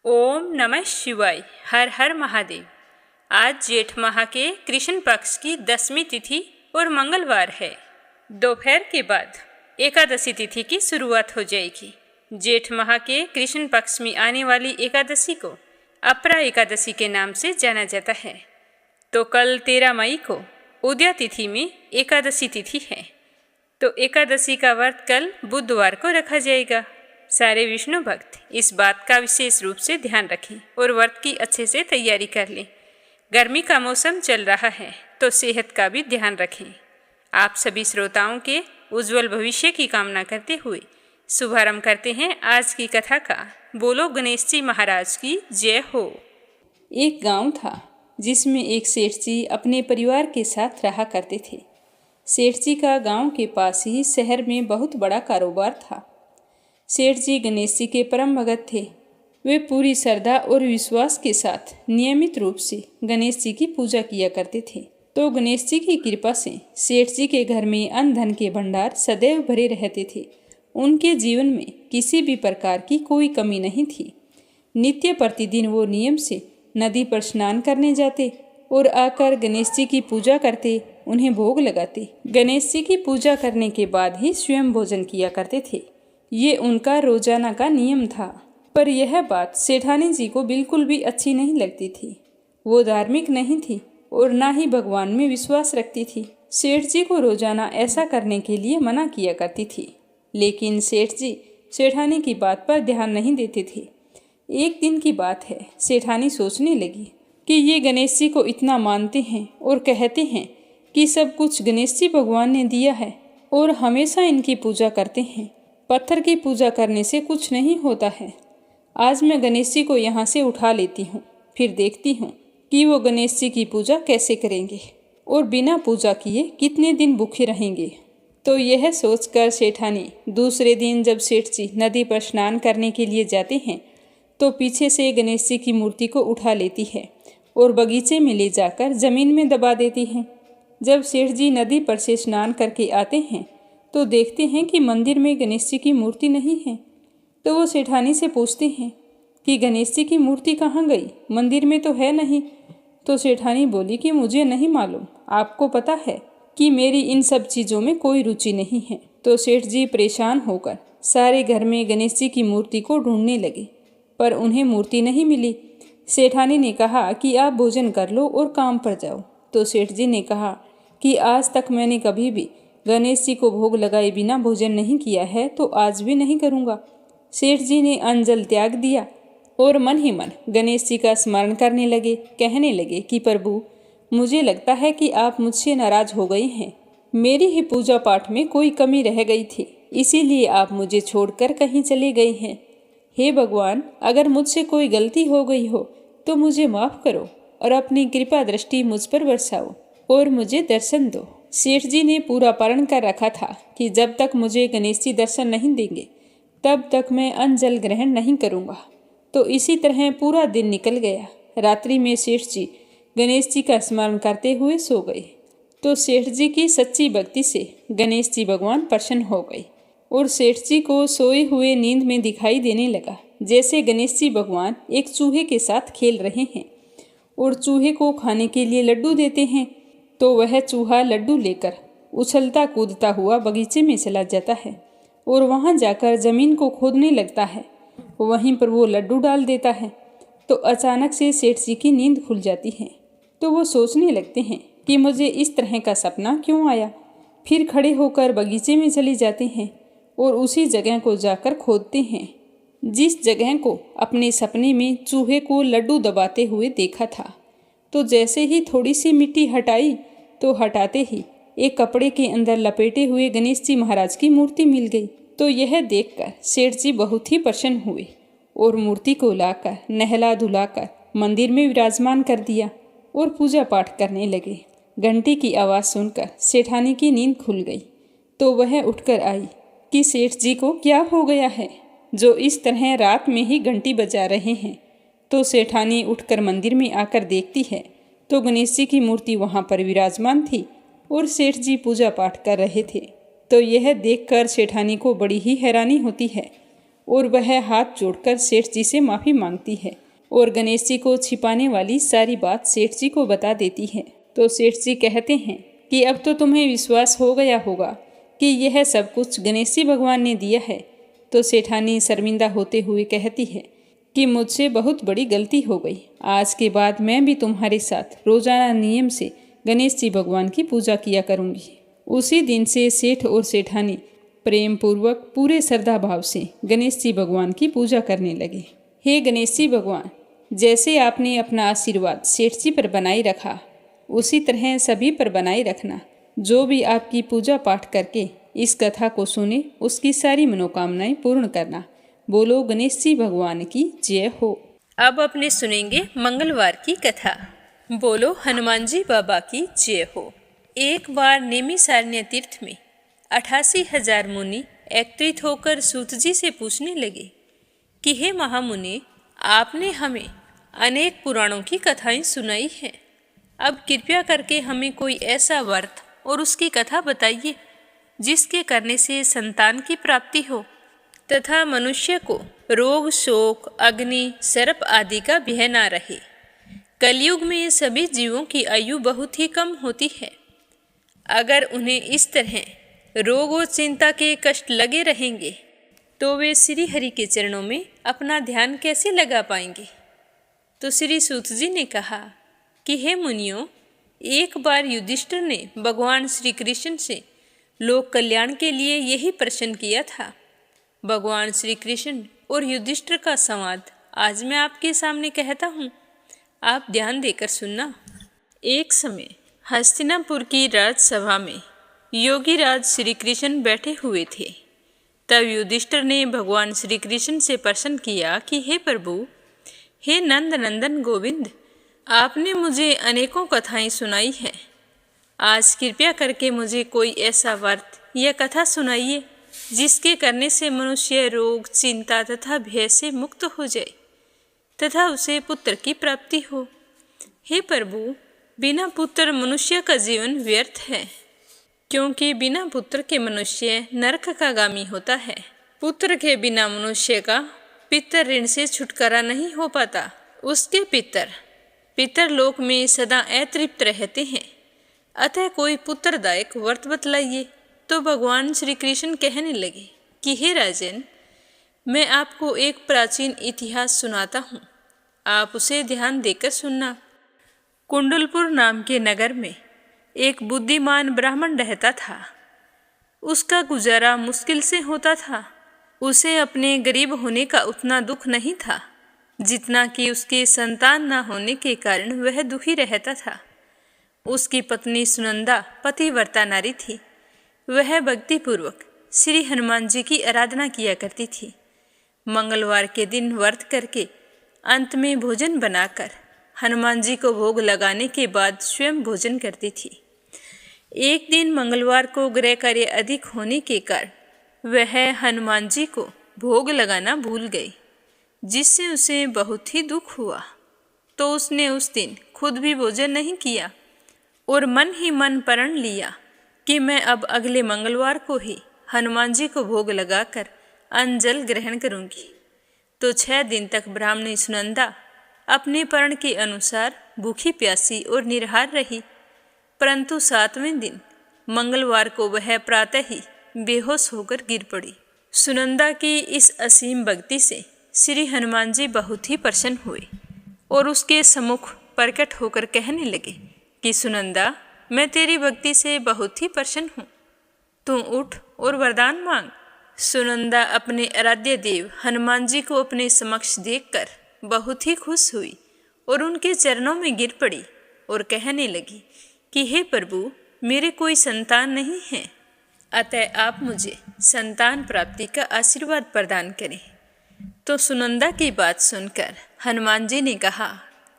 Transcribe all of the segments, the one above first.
ओम नमः शिवाय। हर हर महादेव। आज जेठ माह के कृष्ण पक्ष की 10वीं तिथि और मंगलवार है। दोपहर के बाद एकादशी तिथि की शुरुआत हो जाएगी। जेठ माह के कृष्ण पक्ष में आने वाली एकादशी को अपरा एकादशी के नाम से जाना जाता है। तो कल 13 मई को उदया तिथि में एकादशी तिथि है। तो एकादशी का व्रत कल बुधवार को रखा जाएगा। सारे विष्णु भक्त इस बात का विशेष रूप से ध्यान रखें और व्रत की अच्छे से तैयारी कर लें। गर्मी का मौसम चल रहा है तो सेहत का भी ध्यान रखें। आप सभी श्रोताओं के उज्जवल भविष्य की कामना करते हुए शुभारंभ करते हैं आज की कथा का। बोलो गणेश जी महाराज की जय हो। एक गांव था जिसमें एक सेठ जी अपने परिवार के साथ रहा करते थे। सेठ जी का गांव के पास ही शहर में बहुत बड़ा कारोबार था। सेठ जी गणेश जी के परम भगत थे। वे पूरी श्रद्धा और विश्वास के साथ नियमित रूप से गणेश जी की पूजा किया करते थे। तो गणेश जी की कृपा से सेठ जी के घर में अन्न धन के भंडार सदैव भरे रहते थे। उनके जीवन में किसी भी प्रकार की कोई कमी नहीं थी। नित्य प्रतिदिन वो नियम से नदी पर स्नान करने जाते और आकर गणेश जी की पूजा करते, उन्हें भोग लगाते। गणेश जी की पूजा करने के बाद ही स्वयं भोजन किया करते थे। ये उनका रोजाना का नियम था। पर यह बात सेठानी जी को बिल्कुल भी अच्छी नहीं लगती थी। वो धार्मिक नहीं थी और ना ही भगवान में विश्वास रखती थी। सेठ जी को रोजाना ऐसा करने के लिए मना किया करती थी, लेकिन सेठ जी सेठानी की बात पर ध्यान नहीं देते थे। एक दिन की बात है, सेठानी सोचने लगी कि ये गणेश जी को इतना मानते हैं और कहते हैं कि सब कुछ गणेश जी भगवान ने दिया है और हमेशा इनकी पूजा करते हैं। पत्थर की पूजा करने से कुछ नहीं होता है। आज मैं गणेश जी को यहाँ से उठा लेती हूँ, फिर देखती हूँ कि वो गणेश जी की पूजा कैसे करेंगे और बिना पूजा किए कितने दिन भूखे रहेंगे। तो यह सोचकर सेठानी दूसरे दिन जब सेठ जी नदी पर स्नान करने के लिए जाते हैं तो पीछे से गणेश जी की मूर्ति को उठा लेती है और बगीचे में ले जाकर जमीन में दबा देती है। जब सेठ जी नदी पर से स्नान करके आते हैं तो देखते हैं कि मंदिर में गणेश जी की मूर्ति नहीं है। तो वो सेठानी से पूछते हैं कि गणेश जी की मूर्ति कहाँ गई, मंदिर में तो है नहीं। तो सेठानी बोली कि मुझे नहीं मालूम, आपको पता है कि मेरी इन सब चीज़ों में कोई रुचि नहीं है। तो सेठ जी परेशान होकर सारे घर में गणेश जी की मूर्ति को ढूंढने लगे, पर उन्हें मूर्ति नहीं मिली। सेठानी ने कहा कि आप भोजन कर लो और काम पर जाओ। तो सेठ जी ने कहा कि आज तक मैंने कभी भी गणेश जी को भोग लगाए बिना भोजन नहीं किया है, तो आज भी नहीं करूँगा। सेठ जी ने अन्न जल त्याग दिया और मन ही मन गणेश जी का स्मरण करने लगे। कहने लगे कि प्रभु, मुझे लगता है कि आप मुझसे नाराज हो गए हैं। मेरी ही पूजा पाठ में कोई कमी रह गई थी, इसीलिए आप मुझे छोड़कर कहीं चले गए हैं। हे भगवान, अगर मुझसे कोई गलती हो गई हो तो मुझे माफ़ करो और अपनी कृपा दृष्टि मुझ पर बरसाओ और मुझे दर्शन दो। सेठ जी ने पूरा प्रण कर रखा था कि जब तक मुझे गणेश जी दर्शन नहीं देंगे तब तक मैं अन्न जल ग्रहण नहीं करूँगा। तो इसी तरह पूरा दिन निकल गया। रात्रि में सेठ जी गणेश जी का स्मरण करते हुए सो गए। तो सेठ जी की सच्ची भक्ति से गणेश जी भगवान प्रसन्न हो गए और सेठ जी को सोए हुए नींद में दिखाई देने लगा जैसे गणेश जी भगवान एक चूहे के साथ खेल रहे हैं और चूहे को खाने के लिए लड्डू देते हैं। तो वह चूहा लड्डू लेकर उछलता कूदता हुआ बगीचे में चला जाता है और वहां जाकर जमीन को खोदने लगता है। वहीं पर वो लड्डू डाल देता है। तो अचानक से सेठ जी की नींद खुल जाती है। तो वो सोचने लगते हैं कि मुझे इस तरह का सपना क्यों आया। फिर खड़े होकर बगीचे में चले जाते हैं और उसी जगह को जाकर खोदते हैं जिस जगह को अपने सपने में चूहे को लड्डू दबाते हुए देखा था। तो जैसे ही थोड़ी सी मिट्टी हटाई तो हटाते ही एक कपड़े के अंदर लपेटे हुए गणेश जी महाराज की मूर्ति मिल गई। तो यह देखकर सेठ जी बहुत ही प्रसन्न हुए और मूर्ति को लाकर नहला धुलाकर मंदिर में विराजमान कर दिया और पूजा पाठ करने लगे। घंटी की आवाज़ सुनकर सेठानी की नींद खुल गई। तो वह उठकर आई कि सेठ जी को क्या हो गया है जो इस तरह रात में ही घंटी बजा रहे हैं। तो सेठानी उठकर मंदिर में आकर देखती है तो गणेश जी की मूर्ति वहां पर विराजमान थी और सेठ जी पूजा पाठ कर रहे थे। तो यह देखकर सेठानी को बड़ी ही हैरानी होती है और वह हाथ जोड़कर सेठ जी से माफ़ी मांगती है और गणेश जी को छिपाने वाली सारी बात सेठ जी को बता देती है। तो सेठ जी कहते हैं कि अब तो तुम्हें विश्वास हो गया होगा कि यह सब कुछ गणेश जी भगवान ने दिया है। तो सेठानी शर्मिंदा होते हुए कहती है कि मुझसे बहुत बड़ी गलती हो गई। आज के बाद मैं भी तुम्हारे साथ रोजाना नियम से गणेश जी भगवान की पूजा किया करूँगी। उसी दिन से सेठ और सेठानी प्रेम पूर्वक पूरे श्रद्धा भाव से गणेश जी भगवान की पूजा करने लगे। हे गणेश जी भगवान, जैसे आपने अपना आशीर्वाद सेठ जी पर बनाए रखा, उसी तरह सभी पर बनाए रखना। जो भी आपकी पूजा पाठ करके इस कथा को सुने, उसकी सारी मनोकामनाएं पूर्ण करना। बोलो गणेश जी भगवान की जय हो। अब अपने सुनेंगे मंगलवार की कथा। बोलो हनुमान जी बाबा की जय हो। एक बार नेमिषारण्य तीर्थ में 88,000 मुनि एकत्रित होकर सूत जी से पूछने लगे कि हे महामुनि, आपने हमें अनेक पुराणों की कथाएं सुनाई हैं। अब कृपया करके हमें कोई ऐसा व्रत और उसकी कथा बताइए जिसके करने से संतान की प्राप्ति हो तथा मनुष्य को रोग, शोक, अग्नि, सर्प आदि का भय न रहे। कलयुग में सभी जीवों की आयु बहुत ही कम होती है। अगर उन्हें इस तरह रोग और चिंता के कष्ट लगे रहेंगे तो वे श्री हरि के चरणों में अपना ध्यान कैसे लगा पाएंगे। तो श्री सूत जी ने कहा कि हे मुनियों, एक बार युधिष्ठिर ने भगवान श्री कृष्ण से लोक कल्याण के लिए यही प्रश्न किया था। भगवान श्री कृष्ण और युधिष्ठिर का संवाद आज मैं आपके सामने कहता हूँ, आप ध्यान देकर सुनना। एक समय हस्तिनापुर की राजसभा में योगी राज श्री कृष्ण बैठे हुए थे। तब युधिष्ठिर ने भगवान श्री कृष्ण से प्रश्न किया कि हे प्रभु, हे नंद नंदन गोविंद, आपने मुझे अनेकों कथाएं सुनाई हैं। आज कृपया करके मुझे कोई ऐसा व्रत या कथा सुनाइए जिसके करने से मनुष्य रोग, चिंता तथा भय से मुक्त हो जाए तथा उसे पुत्र की प्राप्ति हो। हे प्रभु, बिना पुत्र मनुष्य का जीवन व्यर्थ है, क्योंकि बिना पुत्र के मनुष्य नरक का गामी होता है। पुत्र के बिना मनुष्य का पितर ऋण से छुटकारा नहीं हो पाता। उसके पितर लोक में सदा अतृप्त रहते हैं। अतः कोई पुत्रदायक व्रत बतलाइए। तो भगवान श्री कृष्ण कहने लगे कि हे राजन, मैं आपको एक प्राचीन इतिहास सुनाता हूँ, आप उसे ध्यान देकर सुनना। कुंडलपुर नाम के नगर में एक बुद्धिमान ब्राह्मण रहता था। उसका गुजारा मुश्किल से होता था। उसे अपने गरीब होने का उतना दुख नहीं था जितना कि उसके संतान न होने के कारण वह दुखी रहता था। उसकी पत्नी सुनंदा पतिव्रता नारी थी। वह भक्तिपूर्वक श्री हनुमान जी की आराधना किया करती थी। मंगलवार के दिन व्रत करके अंत में भोजन बनाकर हनुमान जी को भोग लगाने के बाद स्वयं भोजन करती थी। एक दिन मंगलवार को गृह कार्य अधिक होने के कारण वह हनुमान जी को भोग लगाना भूल गई, जिससे उसे बहुत ही दुख हुआ। तो उसने उस दिन खुद भी भोजन नहीं किया और मन ही मन प्रण लिया कि मैं अब अगले मंगलवार को ही हनुमान जी को भोग लगाकर अन्न जल ग्रहण करूंगी। तो 6 दिन तक ब्राह्मणी सुनंदा अपने प्रण के अनुसार भूखी प्यासी और निराहार रही, परंतु 7वें दिन मंगलवार को वह प्रातः ही बेहोश होकर गिर पड़ी। सुनंदा की इस असीम भक्ति से श्री हनुमान जी बहुत ही प्रसन्न हुए और उसके सम्मुख प्रकट होकर कहने लगे कि सुनंदा, मैं तेरी भक्ति से बहुत ही प्रसन्न हूँ, तू उठ और वरदान मांग। सुनंदा अपने आराध्य देव हनुमान जी को अपने समक्ष देखकर बहुत ही खुश हुई और उनके चरणों में गिर पड़ी और कहने लगी कि हे प्रभु, मेरे कोई संतान नहीं है, अतः आप मुझे संतान प्राप्ति का आशीर्वाद प्रदान करें। तो सुनंदा की बात सुनकर हनुमान जी ने कहा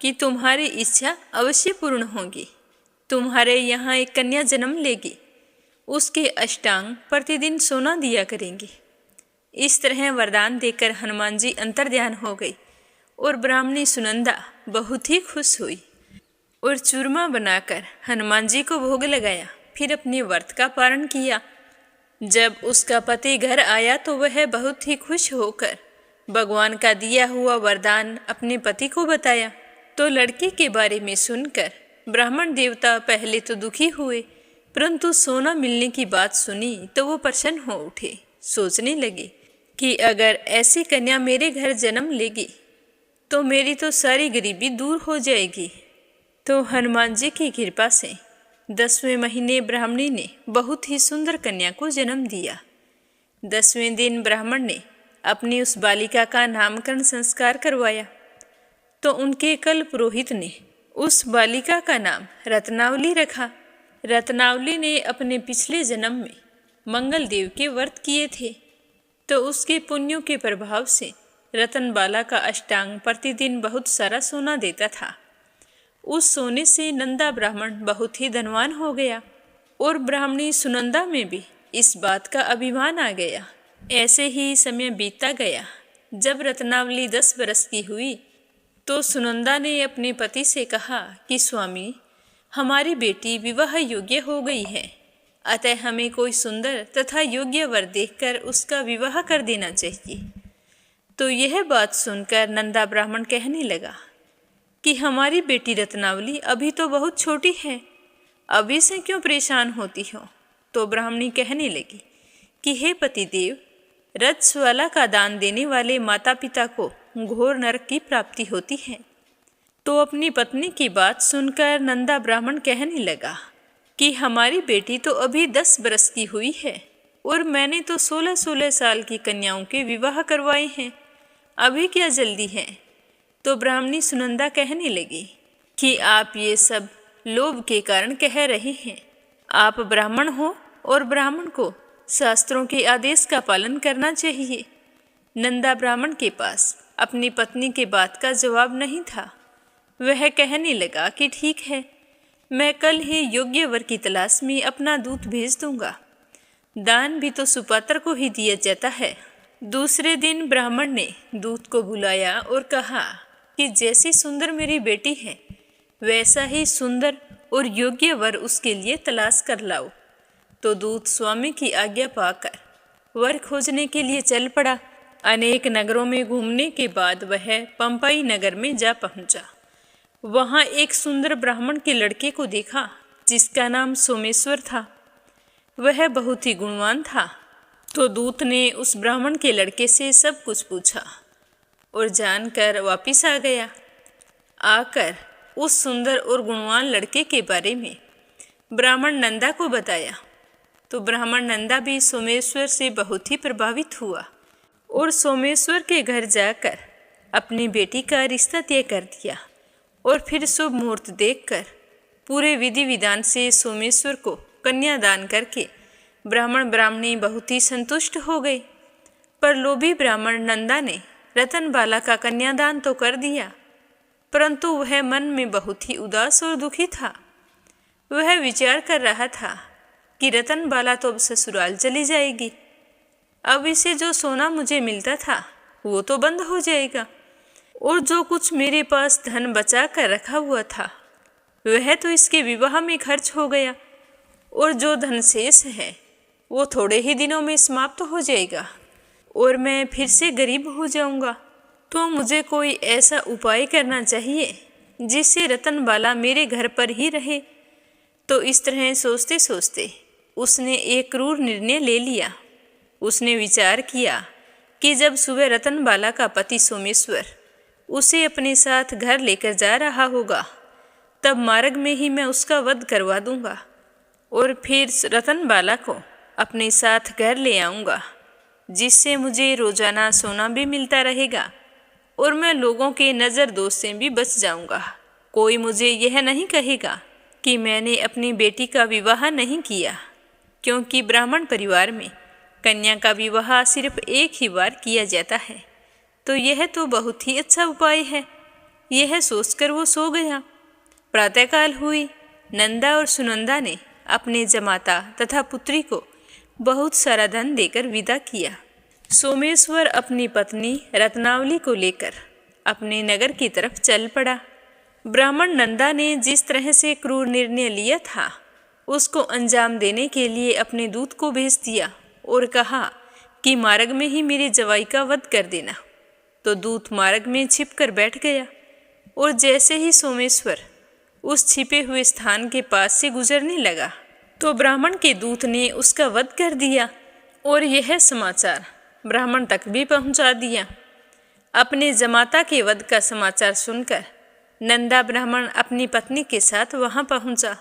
कि तुम्हारी इच्छा अवश्य पूर्ण होगी। तुम्हारे यहाँ एक कन्या जन्म लेगी, उसके अष्टांग प्रतिदिन सोना दिया करेंगे। इस तरह वरदान देकर हनुमान जी अंतर्ध्यान हो गई और ब्राह्मणी सुनंदा बहुत ही खुश हुई और चूरमा बनाकर हनुमान जी को भोग लगाया। फिर अपने व्रत का पारण किया जब उसका पति घर आया तो वह बहुत ही खुश होकर भगवान का दिया हुआ वरदान अपने पति को बताया। तो लड़की के बारे में सुनकर ब्राह्मण देवता पहले तो दुखी हुए, परंतु सोना मिलने की बात सुनी तो वो प्रसन्न हो उठे। सोचने लगे कि अगर ऐसी कन्या मेरे घर जन्म लेगी तो मेरी तो सारी गरीबी दूर हो जाएगी। तो हनुमान जी की कृपा से 10वें महीने ब्राह्मणी ने बहुत ही सुंदर कन्या को जन्म दिया। 10वें दिन ब्राह्मण ने अपनी उस बालिका का नामकरण संस्कार करवाया। तो उनके कल पुरोहित ने उस बालिका का नाम रत्नावली रखा। रत्नावली ने अपने पिछले जन्म में मंगल देव के व्रत किए थे, तो उसके पुण्यों के प्रभाव से रतनबाला का अष्टांग प्रतिदिन बहुत सारा सोना देता था। उस सोने से नंदा ब्राह्मण बहुत ही धनवान हो गया और ब्राह्मणी सुनंदा में भी इस बात का अभिमान आ गया। ऐसे ही समय बीतता गया। जब रत्नावली 10 बरस की हुई तो सुनंदा ने अपने पति से कहा कि स्वामी, हमारी बेटी विवाह योग्य हो गई है, अतः हमें कोई सुंदर तथा योग्य वर देखकर उसका विवाह कर देना चाहिए। तो यह बात सुनकर नंदा ब्राह्मण कहने लगा कि हमारी बेटी रत्नावली अभी तो बहुत छोटी है, अभी से क्यों परेशान होती हो। तो ब्राह्मणी कहने लगी कि हे पतिदेव, रजस्वला का दान देने वाले माता पिता को घोर नरक की प्राप्ति होती है। तो अपनी पत्नी की बात सुनकर नंदा ब्राह्मण कहने लगा कि हमारी बेटी तो अभी 10 बरस की हुई है और मैंने तो 16-16 साल की कन्याओं के विवाह करवाए हैं, अभी क्या जल्दी है। तो ब्राह्मणी सुनंदा कहने लगी कि आप ये सब लोभ के कारण कह रहे हैं। आप ब्राह्मण हो और ब्राह्मण को शास्त्रों के आदेश का पालन करना चाहिए। नंदा ब्राह्मण के पास अपनी पत्नी के बात का जवाब नहीं था। वह कहने लगा कि ठीक है, मैं कल ही योग्य वर की तलाश में अपना दूत भेज दूंगा। दान भी तो सुपात्र को ही दिया जाता है। दूसरे दिन ब्राह्मण ने दूत को बुलाया और कहा कि जैसी सुंदर मेरी बेटी है, वैसा ही सुंदर और योग्य वर उसके लिए तलाश कर लाओ। तो दूत स्वामी की आज्ञा पाकर वर खोजने के लिए चल पड़ा। अनेक नगरों में घूमने के बाद वह पंपाई नगर में जा पहुंचा। वहां एक सुंदर ब्राह्मण के लड़के को देखा जिसका नाम सोमेश्वर था। वह बहुत ही गुणवान था। तो दूत ने उस ब्राह्मण के लड़के से सब कुछ पूछा और जानकर वापिस आ गया। आकर उस सुंदर और गुणवान लड़के के बारे में ब्राह्मण नंदा को बताया। तो ब्राह्मण नंदा भी सोमेश्वर से बहुत ही प्रभावित हुआ और सोमेश्वर के घर जाकर अपनी बेटी का रिश्ता तय कर दिया और फिर शुभ मुहूर्त देखकर पूरे विधि विधान से सोमेश्वर को कन्यादान करके ब्राह्मण ब्राह्मणी बहुत ही संतुष्ट हो गए। पर लोभी ब्राह्मण नंदा ने रतनबाला का कन्यादान तो कर दिया, परंतु वह मन में बहुत ही उदास और दुखी था। वह विचार कर रहा था कि रतनबाला तो अब ससुराल चली जाएगी, अब इसे जो सोना मुझे मिलता था वो तो बंद हो जाएगा, और जो कुछ मेरे पास धन बचा कर रखा हुआ था वह तो इसके विवाह में खर्च हो गया, और जो धन शेष है वो थोड़े ही दिनों में समाप्त हो जाएगा और मैं फिर से गरीब हो जाऊंगा। तो मुझे कोई ऐसा उपाय करना चाहिए जिससे रतनबाला मेरे घर पर ही रहे। तो इस तरह सोचते सोचते उसने एक क्रूर निर्णय ले लिया। उसने विचार किया कि जब सुबह रतनबाला का पति सोमेश्वर उसे अपने साथ घर लेकर जा रहा होगा, तब मार्ग में ही मैं उसका वध करवा दूंगा और फिर रतनबाला को अपने साथ घर ले आऊंगा, जिससे मुझे रोजाना सोना भी मिलता रहेगा और मैं लोगों के नज़र दोष से भी बच जाऊंगा। कोई मुझे यह नहीं कहेगा कि मैंने अपनी बेटी का विवाह नहीं किया, क्योंकि ब्राह्मण परिवार में कन्या का विवाह सिर्फ एक ही बार किया जाता है। तो यह तो बहुत ही अच्छा उपाय है। यह सोचकर वो सो गया। प्रातःकाल हुई। नंदा और सुनंदा ने अपने जमाता तथा पुत्री को बहुत सारा धन देकर विदा किया। सोमेश्वर अपनी पत्नी रत्नावली को लेकर अपने नगर की तरफ चल पड़ा। ब्राह्मण नंदा ने जिस तरह से क्रूर निर्णय लिया था उसको अंजाम देने के लिए अपने दूत को भेज दिया और कहा कि मार्ग में ही मेरे जवाई का वध कर देना। तो दूत मार्ग में छिप कर बैठ गया, और जैसे ही सोमेश्वर उस छिपे हुए स्थान के पास से गुजरने लगा तो ब्राह्मण के दूत ने उसका वध कर दिया, और यह समाचार ब्राह्मण तक भी पहुंचा दिया। अपने जमाता के वध का समाचार सुनकर नंदा ब्राह्मण अपनी पत्नी के साथ वहां पहुंचा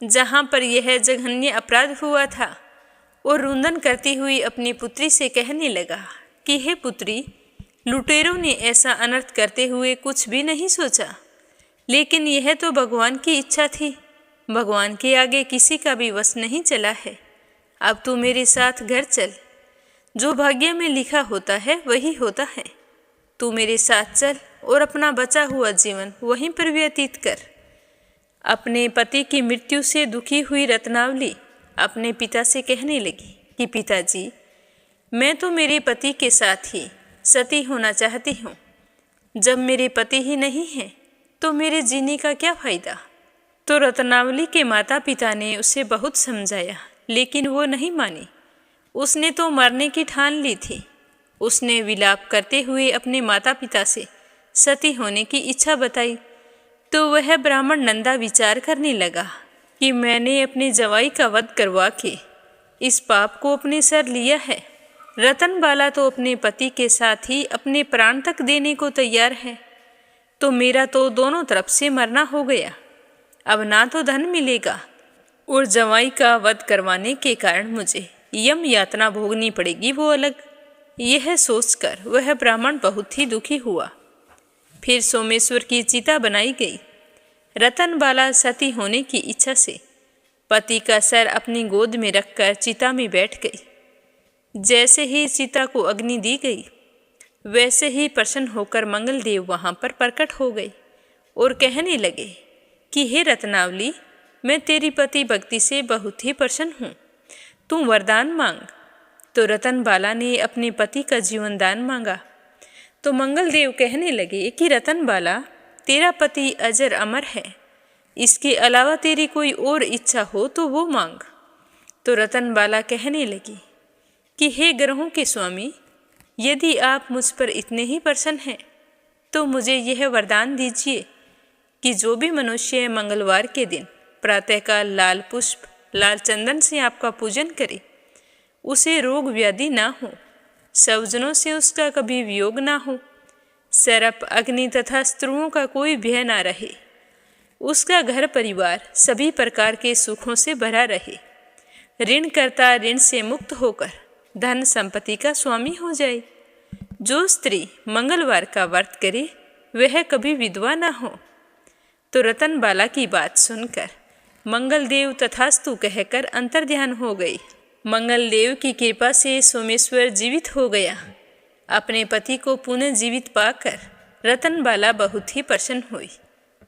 जहां पर यह जघन्य अपराध हुआ था, और रुंदन करती हुई अपनी पुत्री से कहने लगा कि हे पुत्री, लुटेरों ने ऐसा अनर्थ करते हुए कुछ भी नहीं सोचा, लेकिन यह तो भगवान की इच्छा थी। भगवान के आगे किसी का भी वश नहीं चला है। अब तू मेरे साथ घर चल। जो भाग्य में लिखा होता है वही होता है। तू मेरे साथ चल और अपना बचा हुआ जीवन वहीं पर व्यतीत कर। अपने पति की मृत्यु से दुखी हुई रत्नावली अपने पिता से कहने लगी कि पिताजी, मैं तो मेरे पति के साथ ही सती होना चाहती हूँ। जब मेरे पति ही नहीं हैं तो मेरे जीने का क्या फायदा। तो रत्नावली के माता पिता ने उसे बहुत समझाया, लेकिन वो नहीं मानी। उसने तो मरने की ठान ली थी। उसने विलाप करते हुए अपने माता पिता से सती होने की इच्छा बताई। तो वह ब्राह्मण नंदा विचार करने लगा कि मैंने अपने जवाई का वध करवा के इस पाप को अपने सर लिया है। रतनबाला तो अपने पति के साथ ही अपने प्राण तक देने को तैयार है, तो मेरा तो दोनों तरफ से मरना हो गया। अब ना तो धन मिलेगा, और जवाई का वध करवाने के कारण मुझे यम यातना भोगनी पड़ेगी, वो अलग। यह सोचकर वह ब्राह्मण बहुत ही दुखी हुआ। फिर सोमेश्वर की चिता बनाई गई। रतनबाला सती होने की इच्छा से पति का सर अपनी गोद में रखकर चिता में बैठ गई। जैसे ही चिता को अग्नि दी गई, वैसे ही प्रसन्न होकर मंगलदेव वहां पर प्रकट हो गए और कहने लगे कि हे रत्नावली, मैं तेरी पति भक्ति से बहुत ही प्रसन्न हूँ। तू वरदान मांग। तो रतनबाला ने अपने पति का जीवन दान मांगा। तो मंगलदेव कहने लगे कि रतनबाला, तेरा पति अजर अमर है, इसके अलावा तेरी कोई और इच्छा हो तो वो मांग। तो रतनबाला कहने लगी कि हे ग्रहों के स्वामी, यदि आप मुझ पर इतने ही प्रसन्न हैं तो मुझे यह वरदान दीजिए कि जो भी मनुष्य मंगलवार के दिन प्रातःकाल लाल पुष्प, लाल चंदन से आपका पूजन करे, उसे रोग व्याधि ना हो, स्वजनों से उसका कभी वियोग ना हो, सर्प, अग्नि तथा स्त्रुओं का कोई भय ना रहे, उसका घर परिवार सभी प्रकार के सुखों से भरा रहे, ऋणकर्ता ऋण से मुक्त होकर धन संपत्ति का स्वामी हो जाए। जो स्त्री मंगलवार का व्रत करे वह कभी विधवा ना हो। तो रतनबाला की बात सुनकर मंगलदेव तथास्तु कहकर अंतर्ध्यान हो गई। मंगलदेव की कृपा से सोमेश्वर जीवित हो गया। अपने पति को पुनः जीवित पाकर रतनबाला बहुत ही प्रसन्न हुई।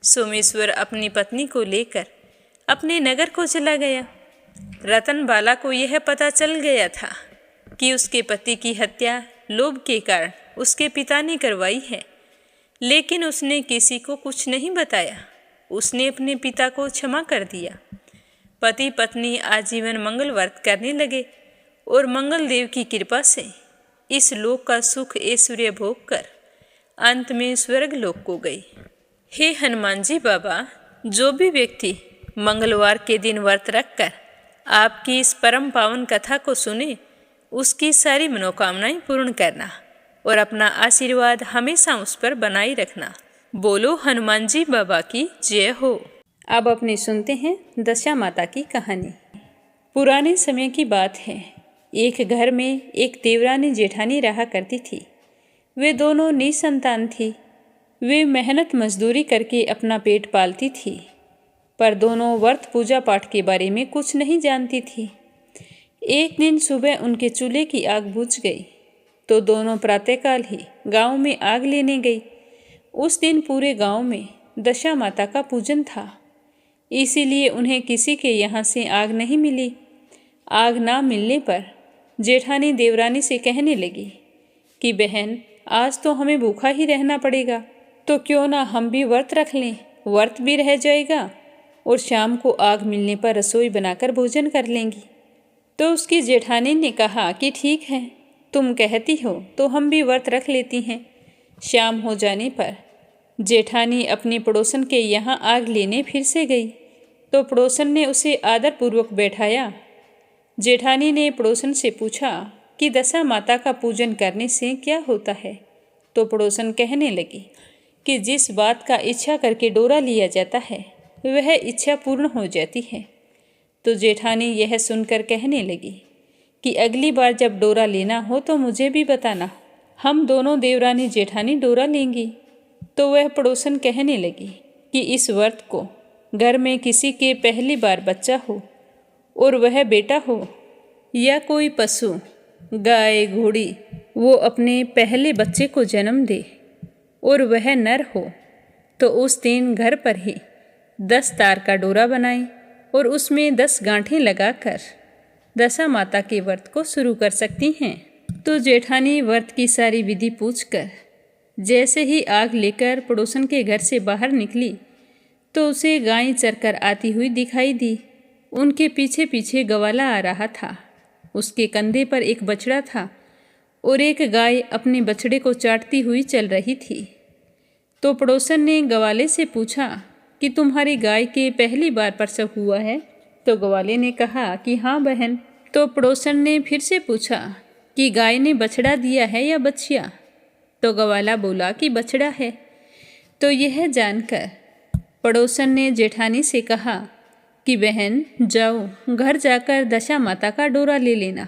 सोमेश्वर अपनी पत्नी को लेकर अपने नगर को चला गया। रतनबाला को यह पता चल गया था कि उसके पति की हत्या लोभ के कारण उसके पिता ने करवाई है, लेकिन उसने किसी को कुछ नहीं बताया। उसने अपने पिता को क्षमा कर दिया। पति पत्नी आजीवन मंगल व्रत करने लगे और मंगलदेव की कृपा से इस लोक का सुख ऐश्वर्य भोग कर अंत में स्वर्ग लोक को गई। हे हनुमान जी बाबा, जो भी व्यक्ति मंगलवार के दिन व्रत रखकर आपकी इस परम पावन कथा को सुने, उसकी सारी मनोकामनाएं पूर्ण करना और अपना आशीर्वाद हमेशा उस पर बनाए रखना। बोलो हनुमान जी बाबा की जय हो। अब अपने सुनते हैं दशा माता की कहानी। पुराने समय की बात है। एक घर में एक देवरानी जेठानी रहा करती थी। वे दोनों निसंतान थी। वे मेहनत मजदूरी करके अपना पेट पालती थी, पर दोनों व्रत पूजा पाठ के बारे में कुछ नहीं जानती थी। एक दिन सुबह उनके चूल्हे की आग बुझ गई, तो दोनों प्रातःकाल ही गांव में आग लेने गई। उस दिन पूरे गांव में दशा माता का पूजन था, इसीलिए उन्हें किसी के यहाँ से आग नहीं मिली। आग ना मिलने पर जेठानी देवरानी से कहने लगी कि बहन, आज तो हमें भूखा ही रहना पड़ेगा, तो क्यों ना हम भी व्रत रख लें। व्रत भी रह जाएगा और शाम को आग मिलने पर रसोई बनाकर भोजन कर लेंगी। तो उसकी जेठानी ने कहा कि ठीक है, तुम कहती हो तो हम भी व्रत रख लेती हैं। शाम हो जाने पर जेठानी अपनी पड़ोसन के यहाँ आग लेने फिर से गई तो पड़ोसन ने उसे आदरपूर्वक बैठाया। जेठानी ने पड़ोसन से पूछा कि दशा माता का पूजन करने से क्या होता है। तो पड़ोसन कहने लगी कि जिस बात का इच्छा करके डोरा लिया जाता है वह इच्छा पूर्ण हो जाती है। तो जेठानी यह सुनकर कहने लगी कि अगली बार जब डोरा लेना हो तो मुझे भी बताना, हम दोनों देवरानी जेठानी डोरा लेंगी। तो वह पड़ोसन कहने लगी कि इस व्रत को घर में किसी के पहली बार बच्चा हो और वह बेटा हो या कोई पशु गाय घोड़ी वो अपने पहले बच्चे को जन्म दे और वह नर हो तो उस दिन घर पर ही 10 तार का डोरा बनाएं और उसमें 10 गांठें लगाकर दशा माता के व्रत को शुरू कर सकती हैं। तो जेठानी व्रत की सारी विधि पूछकर जैसे ही आग लेकर पड़ोसन के घर से बाहर निकली तो उसे गाय चरकर आती हुई दिखाई दी। उनके पीछे पीछे गवाला आ रहा था। उसके कंधे पर एक बछड़ा था और एक गाय अपने बछड़े को चाटती हुई चल रही थी। तो पड़ोसन ने गवाले से पूछा कि तुम्हारी गाय के पहली बार प्रसव हुआ है। तो गवाले ने कहा कि हाँ बहन। तो पड़ोसन ने फिर से पूछा कि गाय ने बछड़ा दिया है या बछिया। तो गवाला बोला कि बछड़ा है। तो यह जानकर पड़ोसन ने जेठानी से कहा कि बहन जाओ घर जाकर दशा माता का डोरा ले लेना,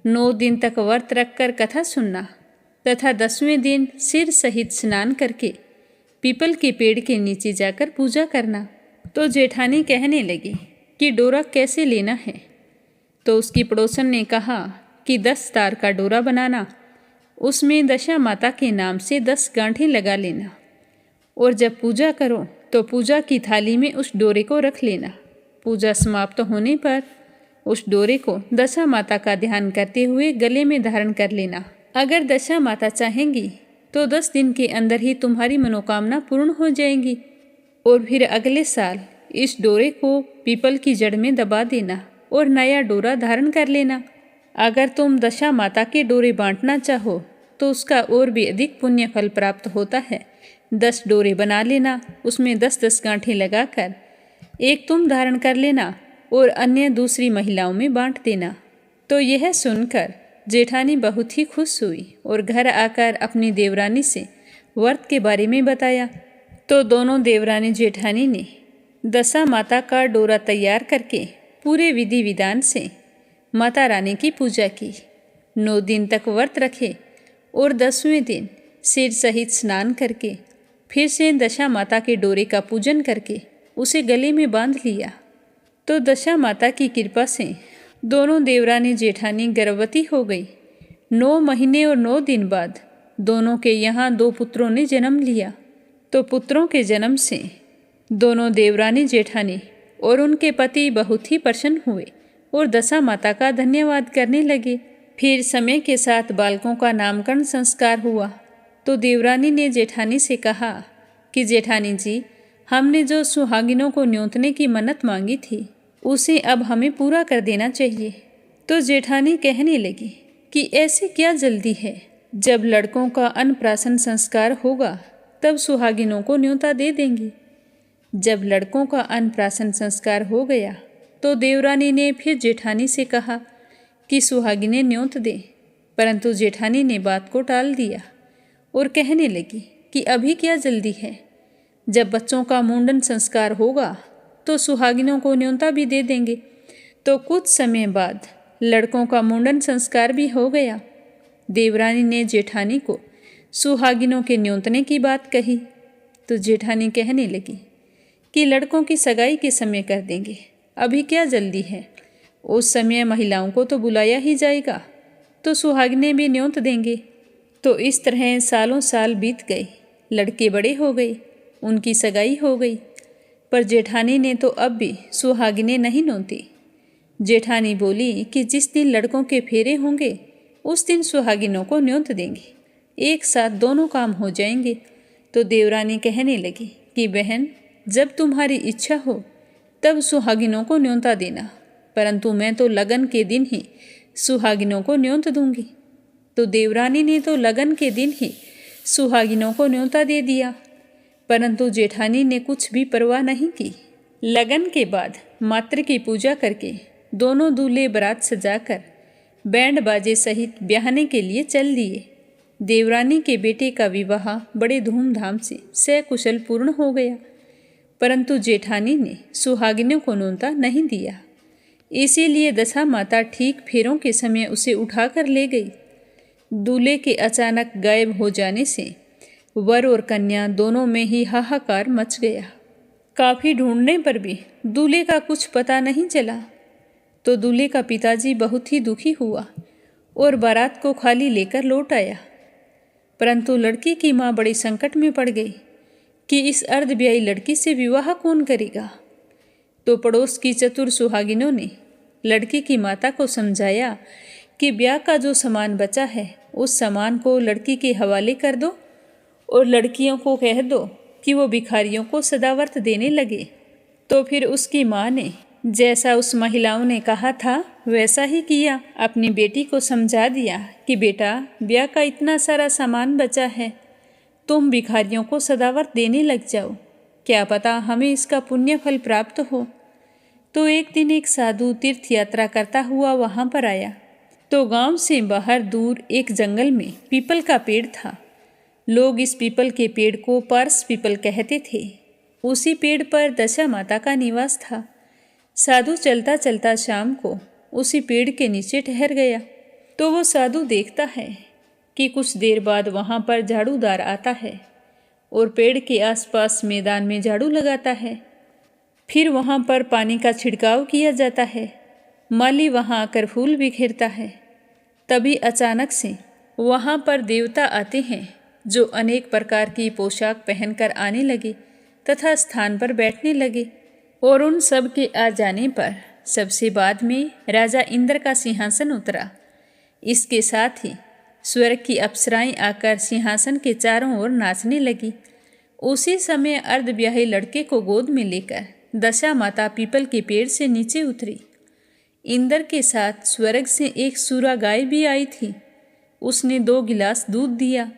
9 दिन तक व्रत रखकर कथा सुनना तथा 10वें दिन सिर सहित स्नान करके पीपल के पेड़ के नीचे जाकर पूजा करना। तो जेठानी कहने लगी कि डोरा कैसे लेना है। तो उसकी पड़ोसन ने कहा कि 10 तार का डोरा बनाना, उसमें दशा माता के नाम से 10 गांठें लगा लेना और जब पूजा करो तो पूजा की थाली में उस डोरे को रख लेना। पूजा समाप्त होने पर उस डोरे को दशा माता का ध्यान करते हुए गले में धारण कर लेना। अगर दशा माता चाहेंगी तो 10 दिन के अंदर ही तुम्हारी मनोकामना पूर्ण हो जाएगी और फिर अगले साल इस डोरे को पीपल की जड़ में दबा देना और नया डोरा धारण कर लेना। अगर तुम दशा माता के डोरे बांटना चाहो तो उसका और भी अधिक पुण्य फल प्राप्त होता है। 10 डोरे बना लेना, उसमें 10-10 गांठें लगाकर एक तुम धारण कर लेना और अन्य दूसरी महिलाओं में बांट देना। तो यह सुनकर जेठानी बहुत ही खुश हुई और घर आकर अपनी देवरानी से व्रत के बारे में बताया। तो दोनों देवरानी जेठानी ने दशा माता का डोरा तैयार करके पूरे विधि विधान से माता रानी की पूजा की। 9 दिन तक व्रत रखे और 10वें दिन सिर सहित स्नान करके फिर से दशा माता के डोरे का पूजन करके उसे गले में बांध लिया। तो दशा माता की कृपा से दोनों देवरानी जेठानी गर्भवती हो गई। 9 महीने और 9 दिन बाद दोनों के यहाँ 2 पुत्रों ने जन्म लिया। तो पुत्रों के जन्म से दोनों देवरानी जेठानी और उनके पति बहुत ही प्रसन्न हुए और दशा माता का धन्यवाद करने लगे। फिर समय के साथ बालकों का नामकरण संस्कार हुआ। तो देवरानी ने जेठानी से कहा कि जेठानी जी, हमने जो सुहागिनों को न्योतने की मन्नत मांगी थी उसे अब हमें पूरा कर देना चाहिए। तो जेठानी कहने लगी कि ऐसे क्या जल्दी है, जब लड़कों का अन्नप्राशन संस्कार होगा तब सुहागिनों को न्योता दे देंगी। जब लड़कों का अन्नप्राशन संस्कार हो गया तो देवरानी ने फिर जेठानी से कहा कि सुहागिनें न्योत दें, परंतु जेठानी ने बात को टाल दिया और कहने लगी कि अभी क्या जल्दी है, जब बच्चों का मुंडन संस्कार होगा तो सुहागिनों को न्योता भी दे देंगे। तो कुछ समय बाद लड़कों का मुंडन संस्कार भी हो गया। देवरानी ने जेठानी को सुहागिनों के न्योतने की बात कही तो जेठानी कहने लगी कि लड़कों की सगाई के समय कर देंगे, अभी क्या जल्दी है, उस समय महिलाओं को तो बुलाया ही जाएगा तो सुहागिनें भी न्योत देंगे। तो इस तरह सालों साल बीत गए, लड़के बड़े हो गए, उनकी सगाई हो गई, पर जेठानी ने तो अब भी सुहागिनें नहीं न्योती। जेठानी बोली कि जिस दिन लड़कों के फेरे होंगे उस दिन सुहागिनों को न्योत देंगे, एक साथ दोनों काम हो जाएंगे। तो देवरानी कहने लगी कि बहन, जब तुम्हारी इच्छा हो तब सुहागिनों को न्योता देना, परंतु मैं तो लगन के दिन ही सुहागिनों को न्योत दूंगी। तो देवरानी ने तो लगन के दिन ही सुहागिनों को न्योता दे दिया, परंतु जेठानी ने कुछ भी परवाह नहीं की। लगन के बाद मातृ की पूजा करके दोनों दूल्हे बारात सजाकर बैंड बाजे सहित ब्याहने के लिए चल दिए। देवरानी के बेटे का विवाह बड़े धूमधाम से सकुशल पूर्ण हो गया, परंतु जेठानी ने सुहागिनों को न्योता नहीं दिया। इसीलिए दशा माता ठीक फेरों के समय उसे उठाकर ले गई। दूल्हे के अचानक गायब हो जाने से वर और कन्या दोनों में ही हाहाकार मच गया। काफ़ी ढूंढने पर भी दूल्हे का कुछ पता नहीं चला, तो दूल्हे का पिताजी बहुत ही दुखी हुआ और बारात को खाली लेकर लौट आया। परंतु लड़की की माँ बड़ी संकट में पड़ गई कि इस अर्धब्याही लड़की से विवाह कौन करेगा। तो पड़ोस की चतुर सुहागिनों ने लड़की की माता को समझाया कि ब्याह का जो सामान बचा है उस सामान को लड़की के हवाले कर दो और लड़कियों को कह दो कि वो भिखारियों को सदावर्त देने लगे। तो फिर उसकी माँ ने जैसा उस महिलाओं ने कहा था वैसा ही किया। अपनी बेटी को समझा दिया कि बेटा, ब्याह का इतना सारा सामान बचा है, तुम भिखारियों को सदावर्त देने लग जाओ, क्या पता हमें इसका पुण्य फल प्राप्त हो। तो एक दिन एक साधु तीर्थ यात्रा करता हुआ वहाँ पर आया। तो गांव से बाहर दूर एक जंगल में पीपल का पेड़ था। लोग इस पीपल के पेड़ को पारस पीपल कहते थे। उसी पेड़ पर दशा माता का निवास था। साधु चलता चलता शाम को उसी पेड़ के नीचे ठहर गया। तो वो साधु देखता है कि कुछ देर बाद वहाँ पर झाड़ूदार आता है और पेड़ के आसपास मैदान में झाड़ू लगाता है। फिर वहाँ पर पानी का छिड़काव किया जाता है। माली वहाँ आकर फूल बिखेरता है। तभी अचानक से वहाँ पर देवता आते हैं जो अनेक प्रकार की पोशाक पहनकर आने लगे तथा स्थान पर बैठने लगे। और उन सब के आ जाने पर सबसे बाद में राजा इंद्र का सिंहासन उतरा। इसके साथ ही स्वर्ग की अप्सराएं आकर सिंहासन के चारों ओर नाचने लगी। उसी समय अर्धब्याही लड़के को गोद में लेकर दशा माता पीपल के पेड़ से नीचे उतरी। इंद्र के साथ स्वर्ग से एक सूरा गाय भी आई थी। उसने 2 गिलास दूध दिया।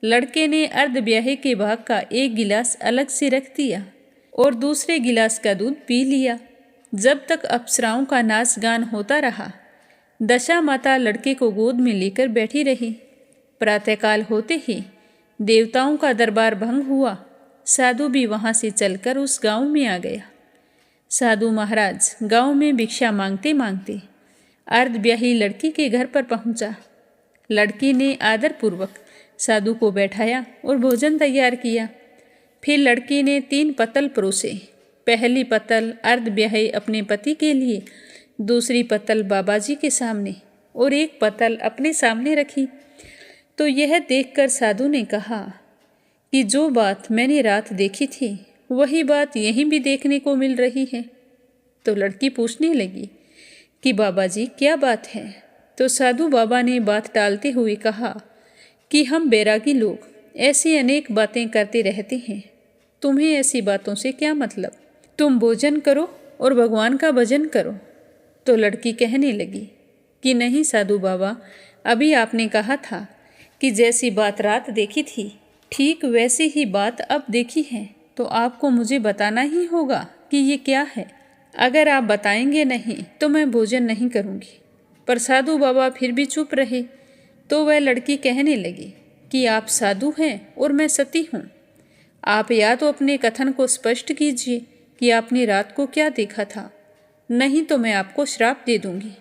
लड़के ने अर्धब्याहे के भाग का 1 गिलास अलग से रख दिया और दूसरे गिलास का दूध पी लिया। जब तक अप्सराओं का नाच गान होता रहा, दशा माता लड़के को गोद में लेकर बैठी रही। प्रातःकाल होते ही देवताओं का दरबार भंग हुआ। साधु भी वहाँ से चलकर उस गांव में आ गया। साधु महाराज गांव में भिक्षा मांगते मांगते अर्धब्याही लड़की के घर पर पहुंचा। लड़की ने आदरपूर्वक साधु को बैठाया और भोजन तैयार किया। फिर लड़की ने 3 पत्तल परोसे। पहली पत्तल अर्धब्याही अपने पति के लिए, दूसरी पत्तल बाबाजी के सामने और एक पत्तल अपने सामने रखी। तो यह देखकर साधु ने कहा कि जो बात मैंने रात देखी थी वही बात यहीं भी देखने को मिल रही है। तो लड़की पूछने लगी कि बाबाजी क्या बात है। तो साधु बाबा ने बात टालते हुए कहा कि हम बैरागी लोग ऐसी अनेक बातें करते रहते हैं, तुम्हें ऐसी बातों से क्या मतलब, तुम भोजन करो और भगवान का भजन करो। तो लड़की कहने लगी कि नहीं साधु बाबा, अभी आपने कहा था कि जैसी बात रात देखी थी ठीक वैसी ही बात अब देखी है, तो आपको मुझे बताना ही होगा कि ये क्या है। अगर आप बताएंगे नहीं तो मैं भोजन नहीं करूँगी। पर साधु बाबा फिर भी चुप रहे। तो वह लड़की कहने लगी कि आप साधु हैं और मैं सती हूँ। आप या तो अपने कथन को स्पष्ट कीजिए कि आपने रात को क्या देखा था, नहीं तो मैं आपको श्राप दे दूंगी।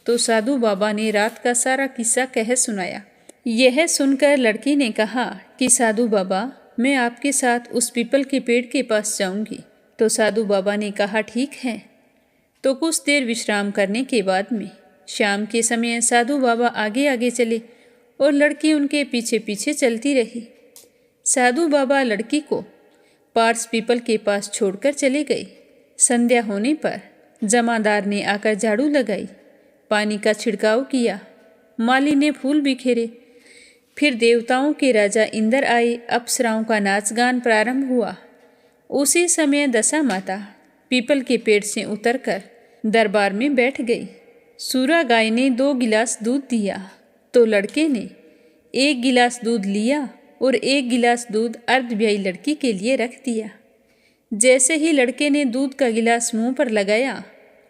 तो साधु बाबा ने रात का सारा किस्सा कह सुनाया। यह सुनकर लड़की ने कहा कि साधु बाबा, मैं आपके साथ उस पीपल के पेड़ के पास जाऊंगी। तो साधु बाबा ने कहा ठीक है। तो कुछ देर विश्राम करने के बाद में शाम के समय साधु बाबा आगे आगे चले और लड़की उनके पीछे पीछे चलती रही। साधु बाबा लड़की को पार्स पीपल के पास छोड़कर चले गए। संध्या होने पर जमादार ने आकर झाड़ू लगाई, पानी का छिड़काव किया, माली ने फूल बिखेरे। फिर देवताओं के राजा इंद्र आए, अप्सराओं का नाच गान प्रारंभ हुआ। उसी समय दशा माता पीपल के पेड़ से उतरकर दरबार में बैठ गई। सूरा गाय ने 2 गिलास दूध दिया तो लड़के ने 1 गिलास दूध लिया और 1 गिलास दूध अर्धब्याई लड़की के लिए रख दिया। जैसे ही लड़के ने दूध का गिलास मुंह पर लगाया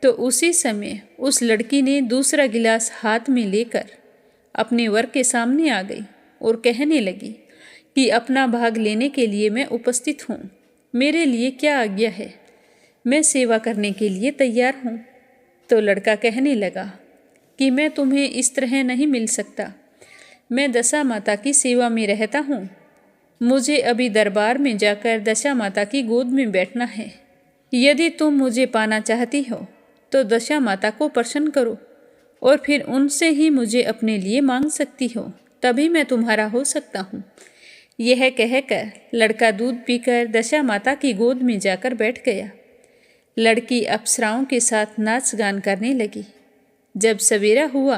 तो उसी समय उस लड़की ने दूसरा गिलास हाथ में लेकर अपने वर के सामने आ गई और कहने लगी कि अपना भाग लेने के लिए मैं उपस्थित हूँ, मेरे लिए क्या आज्ञा है, मैं सेवा करने के लिए तैयार हूँ। तो लड़का कहने लगा कि मैं तुम्हें इस तरह नहीं मिल सकता, मैं दशा माता की सेवा में रहता हूँ, मुझे अभी दरबार में जाकर दशा माता की गोद में बैठना है। यदि तुम मुझे पाना चाहती हो तो दशा माता को प्रसन्न करो और फिर उनसे ही मुझे अपने लिए मांग सकती हो, तभी मैं तुम्हारा हो सकता हूँ। यह कहकर लड़का दूध पीकर दशा माता की गोद में जाकर बैठ गया। लड़की अप्सराओं के साथ नाच गान करने लगी। जब सवेरा हुआ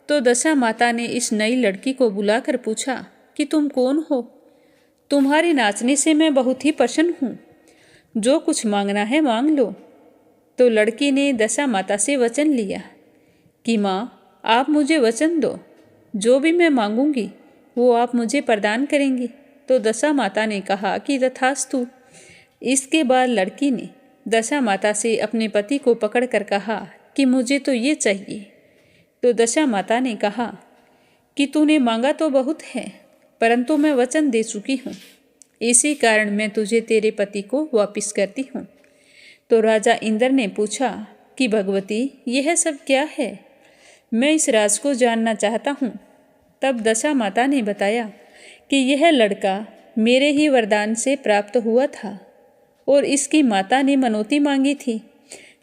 तो दशा माता ने इस नई लड़की को बुलाकर पूछा कि तुम कौन हो? तुम्हारे नाचने से मैं बहुत ही प्रसन्न हूँ, जो कुछ मांगना है मांग लो। तो लड़की ने दशा माता से वचन लिया कि माँ, आप मुझे वचन दो, जो भी मैं मांगूंगी वो आप मुझे प्रदान करेंगी। तो दशा माता ने कहा कि तथास्तु। इसके बाद लड़की ने दशा माता से अपने पति को पकड़कर कहा कि मुझे तो ये चाहिए। तो दशा माता ने कहा कि तूने मांगा तो बहुत है, परंतु मैं वचन दे चुकी हूँ, इसी कारण मैं तुझे तेरे पति को वापस करती हूँ। तो राजा इंद्र ने पूछा कि भगवती, यह सब क्या है, मैं इस राज को जानना चाहता हूँ। तब दशा माता ने बताया कि यह लड़का मेरे ही वरदान से प्राप्त हुआ था और इसकी माता ने मनौती मांगी थी,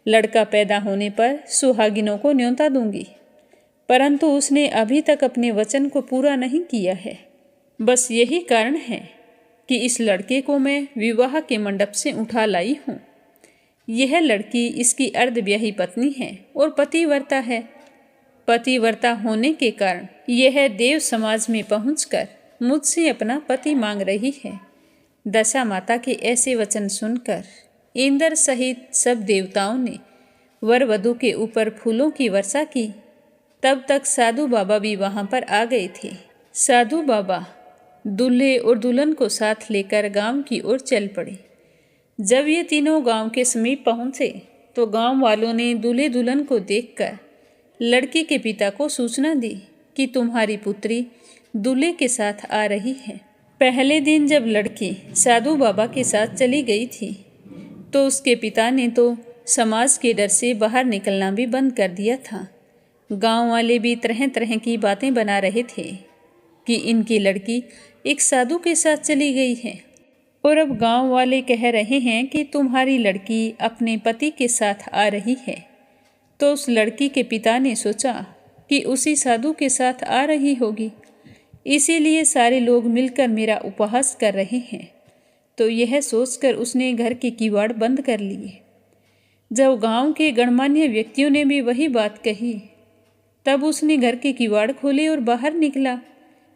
लड़का पैदा होने पर सुहागिनों को न्योता दूंगी, परंतु उसने अभी तक अपने वचन को पूरा नहीं किया है। बस यही कारण है कि इस लड़के को मैं विवाह के मंडप से उठा लाई हूँ। यह लड़की इसकी अर्धब्याही पत्नी है और पतिव्रता है। पतिव्रता होने के कारण यह देव समाज में पहुंचकर मुझसे अपना पति मांग रही है। दशा माता के ऐसे वचन सुनकर इंद्र सहित सब देवताओं ने वर वधू के ऊपर फूलों की वर्षा की। तब तक साधु बाबा भी वहां पर आ गए थे। साधु बाबा दूल्हे और दुल्हन को साथ लेकर गांव की ओर चल पड़े। जब ये तीनों गांव के समीप पहुंचे तो गांव वालों ने दूल्हे दुल्हन को देखकर लड़की के पिता को सूचना दी कि तुम्हारी पुत्री दूल्हे के साथ आ रही है। पहले दिन जब लड़की साधु बाबा के साथ चली गई थी तो उसके पिता ने तो समाज के डर से बाहर निकलना भी बंद कर दिया था। गांव वाले भी तरह तरह की बातें बना रहे थे कि इनकी लड़की एक साधु के साथ चली गई है, और अब गांव वाले कह रहे हैं कि तुम्हारी लड़की अपने पति के साथ आ रही है। तो उस लड़की के पिता ने सोचा कि उसी साधु के साथ आ रही होगी, इसीलिए सारे लोग मिलकर मेरा उपहास कर रहे हैं। तो यह सोचकर उसने घर के किवाड़ बंद कर लिए। जब गांव के गणमान्य व्यक्तियों ने भी वही बात कही, तब उसने घर के किवाड़ खोले और बाहर निकला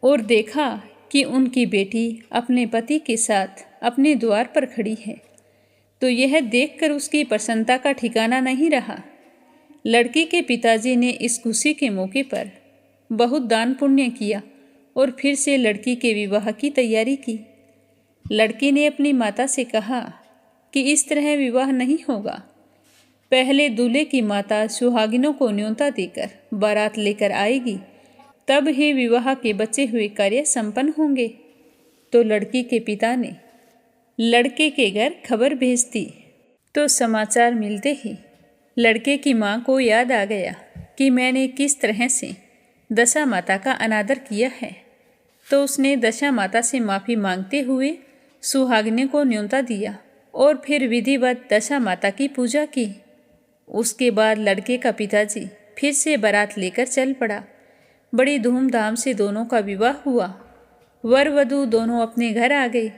और देखा कि उनकी बेटी अपने पति के साथ अपने द्वार पर खड़ी है। तो यह देखकर उसकी प्रसन्नता का ठिकाना नहीं रहा। लड़की के पिताजी ने इस खुशी के मौके पर बहुत दान पुण्य किया और फिर से लड़की के विवाह की तैयारी की। लड़की ने अपनी माता से कहा कि इस तरह विवाह नहीं होगा, पहले दूल्हे की माता सुहागिनों को न्योता देकर बारात लेकर आएगी, तब ही विवाह के बचे हुए कार्य संपन्न होंगे। तो लड़की के पिता ने लड़के के घर खबर भेज दी। तो समाचार मिलते ही लड़के की माँ को याद आ गया कि मैंने किस तरह से दशा माता का अनादर किया है। तो उसने दशा माता से माफ़ी मांगते हुए सुहागिनी को न्योता दिया और फिर विधिवत दशा माता की पूजा की। उसके बाद लड़के का पिताजी फिर से बारात लेकर चल पड़ा। बड़ी धूमधाम से दोनों का विवाह हुआ। वर वधू दोनों अपने घर आ गए।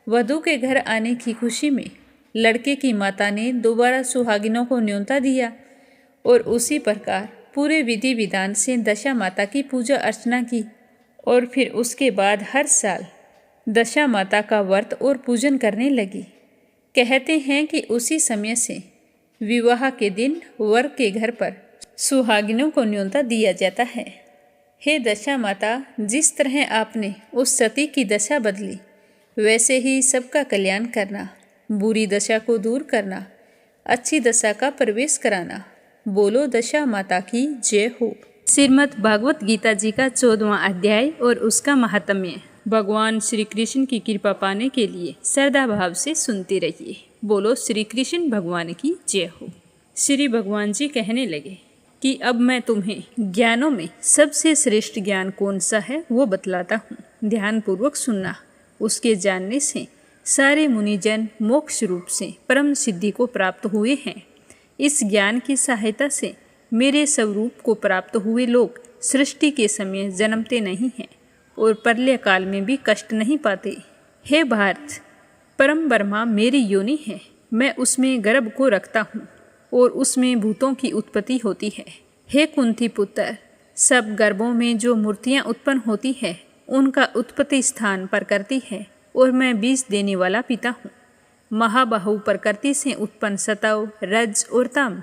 वधू के घर आने की खुशी में लड़के की माता ने दोबारा सुहागिनों को न्योता दिया और उसी प्रकार पूरे विधि विधान से दशा माता की पूजा अर्चना की। और फिर उसके बाद हर साल दशा माता का व्रत और पूजन करने लगी। कहते हैं कि उसी समय से विवाह के दिन वर के घर पर सुहागिनों को न्योता दिया जाता है। हे दशा माता, जिस तरह आपने उस सती की दशा बदली, वैसे ही सबका कल्याण करना, बुरी दशा को दूर करना, अच्छी दशा का प्रवेश कराना। बोलो दशा माता की जय हो। श्रीमद् भागवत गीता जी का 14वां अध्याय और उसका महात्म्य। भगवान श्री कृष्ण की कृपा पाने के लिए श्रद्धा भाव से सुनते रहिए। बोलो श्री कृष्ण भगवान की जय हो। श्री भगवान जी कहने लगे कि अब मैं तुम्हें ज्ञानों में सबसे श्रेष्ठ ज्ञान कौन सा है वो बतलाता हूँ। ध्यानपूर्वक सुनना। उसके जानने से सारे मुनिजन मोक्ष रूप से परम सिद्धि को प्राप्त हुए हैं। इस ज्ञान की सहायता से मेरे स्वरूप को प्राप्त हुए लोग सृष्टि के समय जन्मते नहीं हैं और प्रलय काल में भी कष्ट नहीं पाते। हे भारत, परम ब्रह्मा मेरी योनि है। मैं उसमें गर्भ को रखता हूँ और उसमें भूतों की उत्पत्ति होती है। हे कुंती पुत्र, सब गर्भों में जो मूर्तियाँ उत्पन्न होती है उनका उत्पत्ति स्थान प्रकृति है और मैं बीज देने वाला पिता हूँ। महाबाहु प्रकृति से उत्पन्न सतव, रज और तम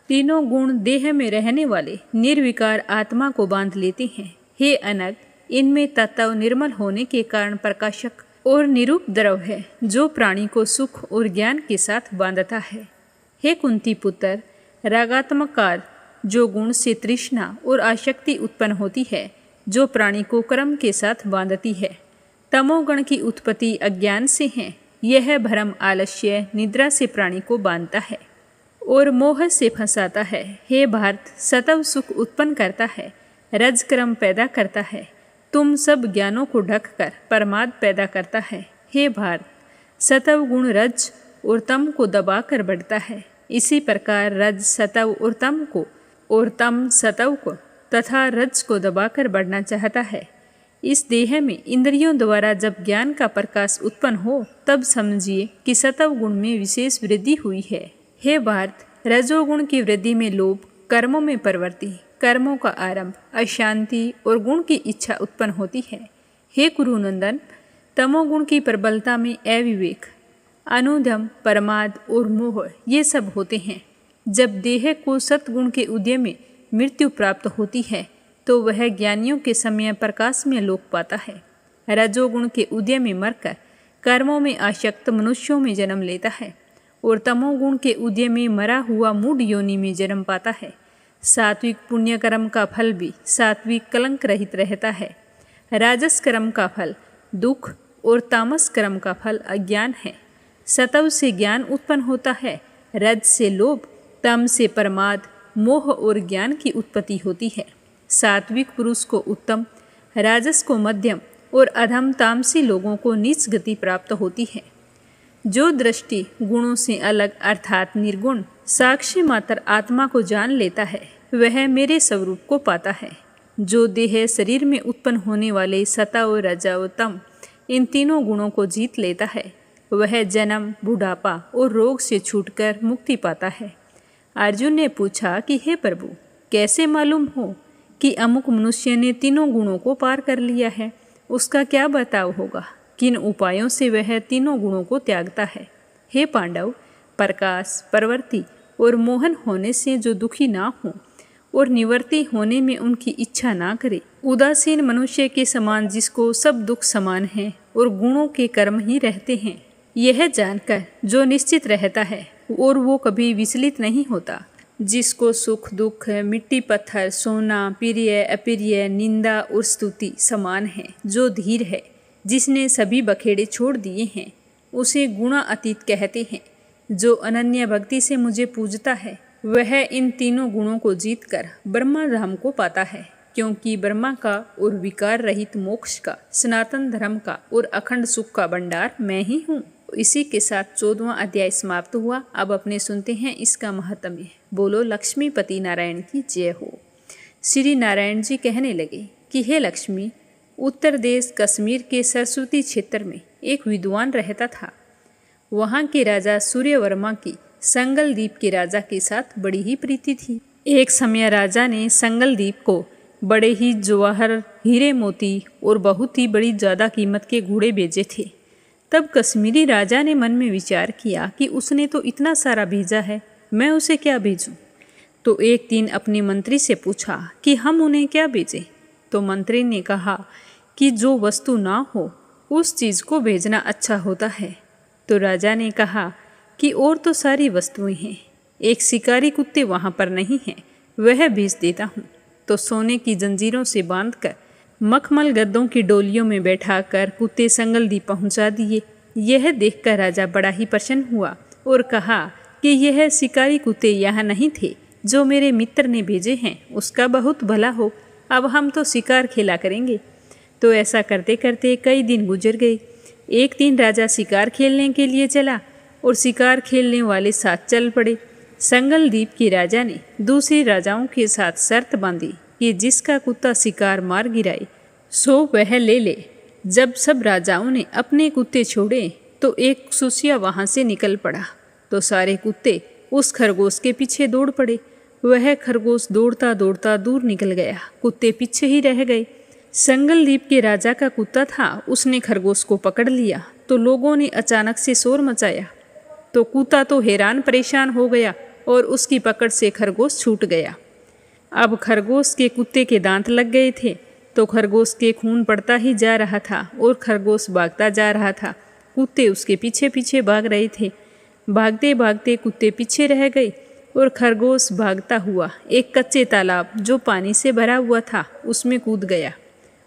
तीनों गुण देह में रहने वाले निर्विकार आत्मा को बांध लेते हैं। हे अनग, इनमें तत्व निर्मल होने के कारण प्रकाशक और निरूप द्रव है जो प्राणी को सुख और ज्ञान के साथ बांधता है। हे कुंती पुत्र, रागात्मक काल जो गुण से तृष्णा और आसक्ति उत्पन्न होती है जो प्राणी को कर्म के साथ बांधती है। तमोगण की उत्पत्ति अज्ञान से है। यह भ्रम, आलस्य, निद्रा से प्राणी को बांधता है और मोह से फंसाता है। हे भारत, सतव सुख उत्पन्न करता है, रज क्रम पैदा करता है, तुम सब ज्ञानों को ढककर परमाद पैदा करता है। हे भारत, सतव गुण रज और तम को दबाकर बढ़ता है। इसी प्रकार रज सतव और तम को और तम सतव को तथा रज को दबाकर बढ़ना चाहता है। इस देह में इंद्रियों द्वारा जब ज्ञान का प्रकाश उत्पन्न हो तब समझिए कि सतव गुण में विशेष वृद्धि हुई है। हे भारत, रजोगुण की वृद्धि में लोभ, कर्मों में प्रवृत्ति, कर्मों का आरंभ, अशांति और गुण की इच्छा उत्पन्न होती है। हे कुरुनंदन, तमोगुण की प्रबलता में अविवेक, अनुधम, प्रमाद और मोह ये सब होते हैं। जब देह को सतगुण के उदय में मृत्यु प्राप्त होती है तो वह ज्ञानियों के समय प्रकाश में लोक पाता है। रजोगुण के उदय में मरकर कर्मों में आसक्त मनुष्यों में जन्म लेता है और तमोगुण के उदय में मरा हुआ मूढ़ योनि में जन्म पाता है। सात्विक पुण्य कर्म का फल भी सात्विक कलंक रहित रहता है। राजस कर्म का फल दुख और तामस कर्म का फल अज्ञान है। सतव से ज्ञान उत्पन्न होता है, रज से लोभ, तम से प्रमाद, मोह और ज्ञान की उत्पत्ति होती है। सात्विक पुरुष को उत्तम, राजस को मध्यम और अधम तामसी लोगों को नीच गति प्राप्त होती है। जो दृष्टि गुणों से अलग अर्थात निर्गुण साक्षी मात्र आत्मा को जान लेता है वह मेरे स्वरूप को पाता है। जो देह शरीर में उत्पन्न होने वाले सतव, रजव, तम इन तीनों गुणों को जीत लेता है वह जन्म, बुढ़ापा और रोग से छूटकर मुक्ति पाता है। अर्जुन ने पूछा कि हे प्रभु, कैसे मालूम हो कि अमुक मनुष्य ने तीनों गुणों को पार कर लिया है? उसका क्या बर्ताव होगा? किन उपायों से वह तीनों गुणों को त्यागता है? हे पांडव, प्रकाश, प्रवृत्ति और मोहन होने से जो दुखी ना हो और निवृत्ति होने में उनकी इच्छा ना करे, उदासीन मनुष्य के समान जिसको सब दुख समान है और गुणों के कर्म ही रहते हैं, यह जानकर जो निश्चित रहता है और वो कभी विचलित नहीं होता, जिसको सुख दुख, मिट्टी पत्थर, सोना, प्रिय अप्रिय, निंदा और स्तुति समान है, जो धीर है, जिसने सभी बखेड़े छोड़ दिए हैं, उसे गुणा अतीत कहते हैं। जो अनन्य भक्ति से मुझे पूजता है वह इन तीनों गुणों को जीतकर ब्रह्मा धाम को पाता है, क्योंकि ब्रह्मा का और विकार रहित मोक्ष का, सनातन धर्म का और अखंड सुख का भंडार मैं ही हूँ। इसी के साथ 14वां अध्याय समाप्त हुआ। अब अपने सुनते हैं इसका महात्म्य। बोलो लक्ष्मीपति नारायण की जय हो। श्री नारायण जी कहने लगे कि हे लक्ष्मी, उत्तर देश कश्मीर के सरस्वती क्षेत्र में एक विद्वान रहता था। वहाँ के राजा सूर्यवर्मा की संगल द्वीप के राजा के साथ बड़ी ही प्रीति थी। एक समय राजा ने संगल द्वीप को बड़े ही जवाहर, हीरे मोती और बहुत ही बड़ी ज़्यादा कीमत के घोड़े भेजे थे। तब कश्मीरी राजा ने मन में विचार किया कि उसने तो इतना सारा भेजा है, मैं उसे क्या भेजूं? तो एक दिन अपने मंत्री से पूछा कि हम उन्हें क्या भेजें? तो मंत्री ने कहा कि जो वस्तु ना हो उस चीज़ को भेजना अच्छा होता है। तो राजा ने कहा कि और तो सारी वस्तुएं हैं, एक शिकारी कुत्ते वहाँ पर नहीं हैं, वह भेज देता हूँ। तो सोने की जंजीरों से बांधकर मखमल गद्दों की डोलियों में बैठाकर कुत्ते संगलदीप पहुँचा दिए। यह देखकर राजा बड़ा ही प्रसन्न हुआ और कहा कि यह शिकारी कुत्ते यहाँ नहीं थे जो मेरे मित्र ने भेजे हैं, उसका बहुत भला हो। अब हम तो शिकार खेला करेंगे। तो ऐसा करते करते कई दिन गुजर गए। एक दिन राजा शिकार खेलने के लिए चला और शिकार खेलने वाले साथ चल पड़े। संगलदीप के राजा ने दूसरे राजाओं के साथ शर्त बांधी कि जिसका कुत्ता शिकार मार गिराए सो वह ले ले। जब सब राजाओं ने अपने कुत्ते छोड़े तो एक सुसिया वहाँ से निकल पड़ा। तो सारे कुत्ते उस खरगोश के पीछे दौड़ पड़े। वह खरगोश दौड़ता दौड़ता दूर निकल गया, कुत्ते पीछे ही रह गए। संगलदीप के राजा का कुत्ता था, उसने खरगोश को पकड़ लिया। तो लोगों ने अचानक से शोर मचाया। तो कुत्ता तो हैरान परेशान हो गया और उसकी पकड़ से खरगोश छूट गया। अब खरगोश के कुत्ते के दांत लग गए थे, तो खरगोश के खून पड़ता ही जा रहा था और खरगोश भागता जा रहा था। कुत्ते उसके पीछे पीछे भाग रहे थे। भागते भागते कुत्ते पीछे रह गए और खरगोश भागता हुआ एक कच्चे तालाब जो पानी से भरा हुआ था उसमें कूद गया।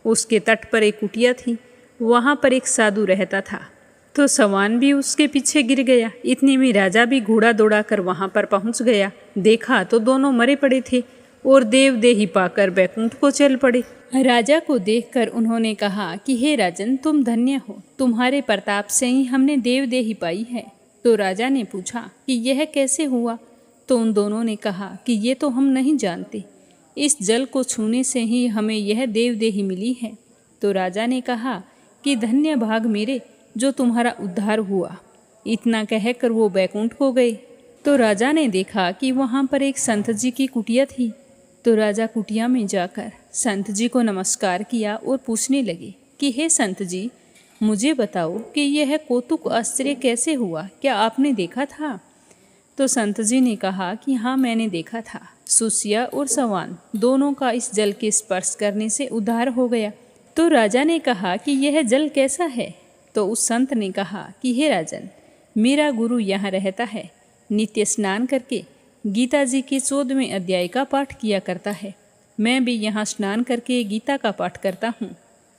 उसके तट पर एक कुटिया थी, वहाँ पर एक साधु रहता था। तो सवान भी उसके पीछे गिर गया। इतने में राजा भी घोड़ा दौड़ा कर वहाँ पर पहुँच गया। देखा तो दोनों मरे पड़े थे और देवदेही पाकर बैकुंठ को चल पड़े। राजा को देखकर उन्होंने कहा कि हे राजन, तुम धन्य हो, तुम्हारे प्रताप से ही हमने देवदेही पाई है। तो राजा ने पूछा कि यह कैसे हुआ? तो उन दोनों ने कहा कि ये तो हम नहीं जानते, इस जल को छूने से ही हमें यह देवदेही मिली है। तो राजा ने कहा कि धन्य भाग मेरे जो तुम्हारा उद्धार हुआ। इतना कहकर वो बैकुंठ को गए। तो राजा ने देखा कि वहाँ पर एक संत जी की कुटिया थी। तो राजा कुटिया में जाकर संत जी को नमस्कार किया और पूछने लगे कि हे संत जी, मुझे बताओ कि यह कौतुक आश्चर्य कैसे हुआ, क्या आपने देखा था? तो संत जी ने कहा कि हाँ, मैंने देखा था। सुसिया और सवान दोनों का इस जल के स्पर्श करने से उद्धार हो गया। तो राजा ने कहा कि यह जल कैसा है? तो उस संत ने कहा कि हे राजन, मेरा गुरु यहाँ रहता है, नित्य स्नान करके गीता जी के 14वें अध्याय का पाठ किया करता है। मैं भी यहाँ स्नान करके गीता का पाठ करता हूँ।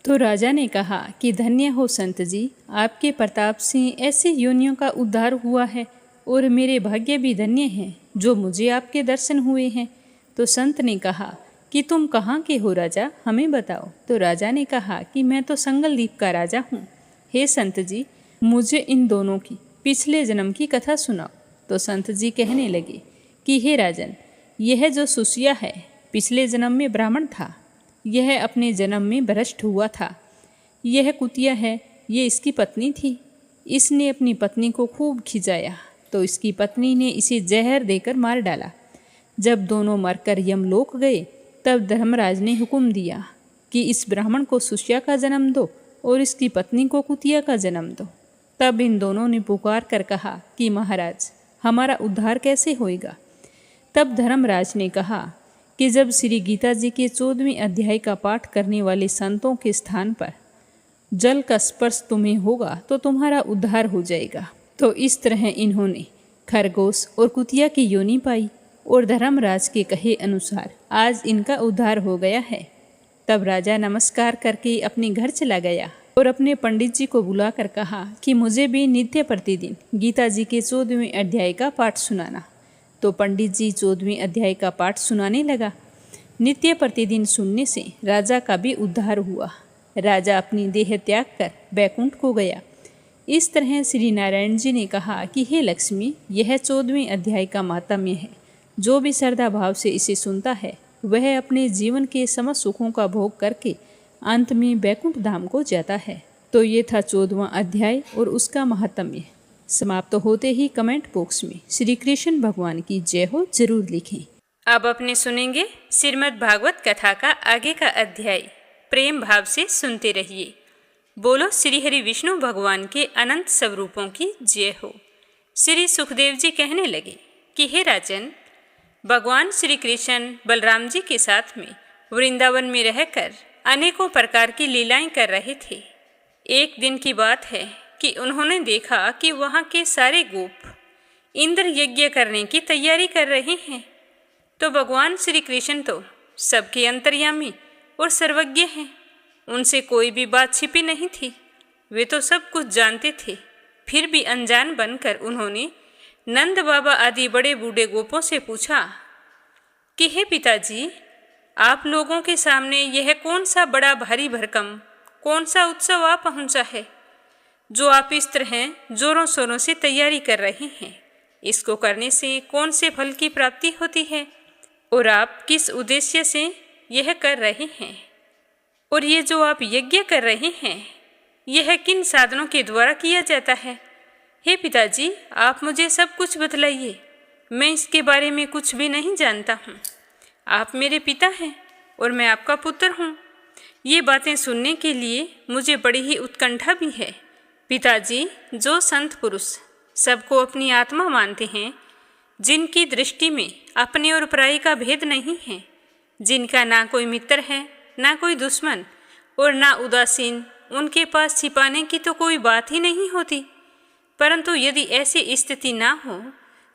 तो राजा ने कहा कि धन्य हो संत जी, आपके प्रताप से ऐसी योनियों का उद्धार हुआ है और मेरे भाग्य भी धन्य हैं जो मुझे आपके दर्शन हुए हैं। तो संत ने कहा कि तुम कहाँ के हो राजा, हमें बताओ। तो राजा ने कहा कि मैं तो संगलदीप का राजा हूँ। हे संत जी, मुझे इन दोनों की पिछले जन्म की कथा सुनाओ। तो संत जी कहने लगे कि हे राजन, यह जो सुसिया है पिछले जन्म में ब्राह्मण था, यह अपने जन्म में भ्रष्ट हुआ था। यह कुतिया है, ये इसकी पत्नी थी। इसने अपनी पत्नी को खूब खिंचाया तो इसकी पत्नी ने इसे जहर देकर मार डाला। जब दोनों मरकर यमलोक गए तब धर्मराज ने हुक्म दिया कि इस ब्राह्मण को सुसिया का जन्म दो और इसकी पत्नी को कुतिया का जन्म दो। तब इन दोनों ने पुकार कर कहा कि महाराज, हमारा उद्धार कैसे होएगा? तब धर्मराज ने कहा कि जब श्री गीता जी के 14वें अध्याय का पाठ करने वाले संतों के स्थान पर जल का स्पर्श तुम्हें होगा तो तुम्हारा उद्धार हो जाएगा। तो इस तरह इन्होंने खरगोश और कुतिया की योनि पाई और धर्मराज के कहे अनुसार आज इनका उद्धार हो गया है। तब राजा नमस्कार करके अपने घर चला गया और अपने पंडित जी को बुलाकर कहा कि मुझे भी नित्य प्रतिदिन गीता जी के 14वें अध्याय का पाठ सुनाना। तो पंडित जी 14वें अध्याय का पाठ सुनाने लगा। नित्य प्रतिदिन सुनने से राजा का भी उद्धार हुआ। राजा अपनी देह त्याग कर बैकुंठ को गया। इस तरह श्री नारायण जी ने कहा कि हे लक्ष्मी, यह 14वें अध्याय का माहात्म्य है। जो भी श्रद्धा भाव से इसे सुनता है वह अपने जीवन के समस्त सुखों का भोग करके अंत में बैकुंठ धाम को जाता है। तो ये था 14वां अध्याय और उसका माहात्म्य। समाप्त होते ही कमेंट बॉक्स में श्री कृष्ण भगवान की जय हो जरूर लिखें। अब अपने सुनेंगे श्रीमद् भागवत कथा का आगे का अध्याय। प्रेम भाव से सुनते रहिए। बोलो श्री हरि विष्णु भगवान के अनंत स्वरूपों की जय हो। श्री सुखदेव जी कहने लगे कि हे राजन, भगवान श्री कृष्ण बलराम जी के साथ में वृंदावन में रहकर अनेकों प्रकार की लीलाएं कर रहे थे। एक दिन की बात है कि उन्होंने देखा कि वहाँ के सारे गोप इंद्र यज्ञ करने की तैयारी कर रहे हैं। तो भगवान श्री कृष्ण तो सबके अंतर्यामी और सर्वज्ञ हैं, उनसे कोई भी बात छिपी नहीं थी। वे तो सब कुछ जानते थे। फिर भी अनजान बनकर उन्होंने नंद बाबा आदि बड़े बूढ़े गोपों से पूछा कि हे पिताजी, आप लोगों के सामने यह कौन सा बड़ा भारी भरकम कौन सा उत्सव आ पहुंचा है, जो आप इस तरह जोरों शोरों से तैयारी कर रहे हैं। इसको करने से कौन से फल की प्राप्ति होती है और आप किस उद्देश्य से यह कर रहे हैं, और ये जो आप यज्ञ कर रहे हैं यह किन साधनों के द्वारा किया जाता है। हे पिताजी, आप मुझे सब कुछ बतलाइए, मैं इसके बारे में कुछ भी नहीं जानता हूँ। आप मेरे पिता हैं और मैं आपका पुत्र हूँ। ये बातें सुनने के लिए मुझे बड़ी ही उत्कंठा भी है। पिताजी, जो संत पुरुष सबको अपनी आत्मा मानते हैं, जिनकी दृष्टि में अपने और पराई का भेद नहीं है, जिनका ना कोई मित्र है ना कोई दुश्मन और ना उदासीन, उनके पास छिपाने की तो कोई बात ही नहीं होती। परंतु यदि ऐसी स्थिति ना हो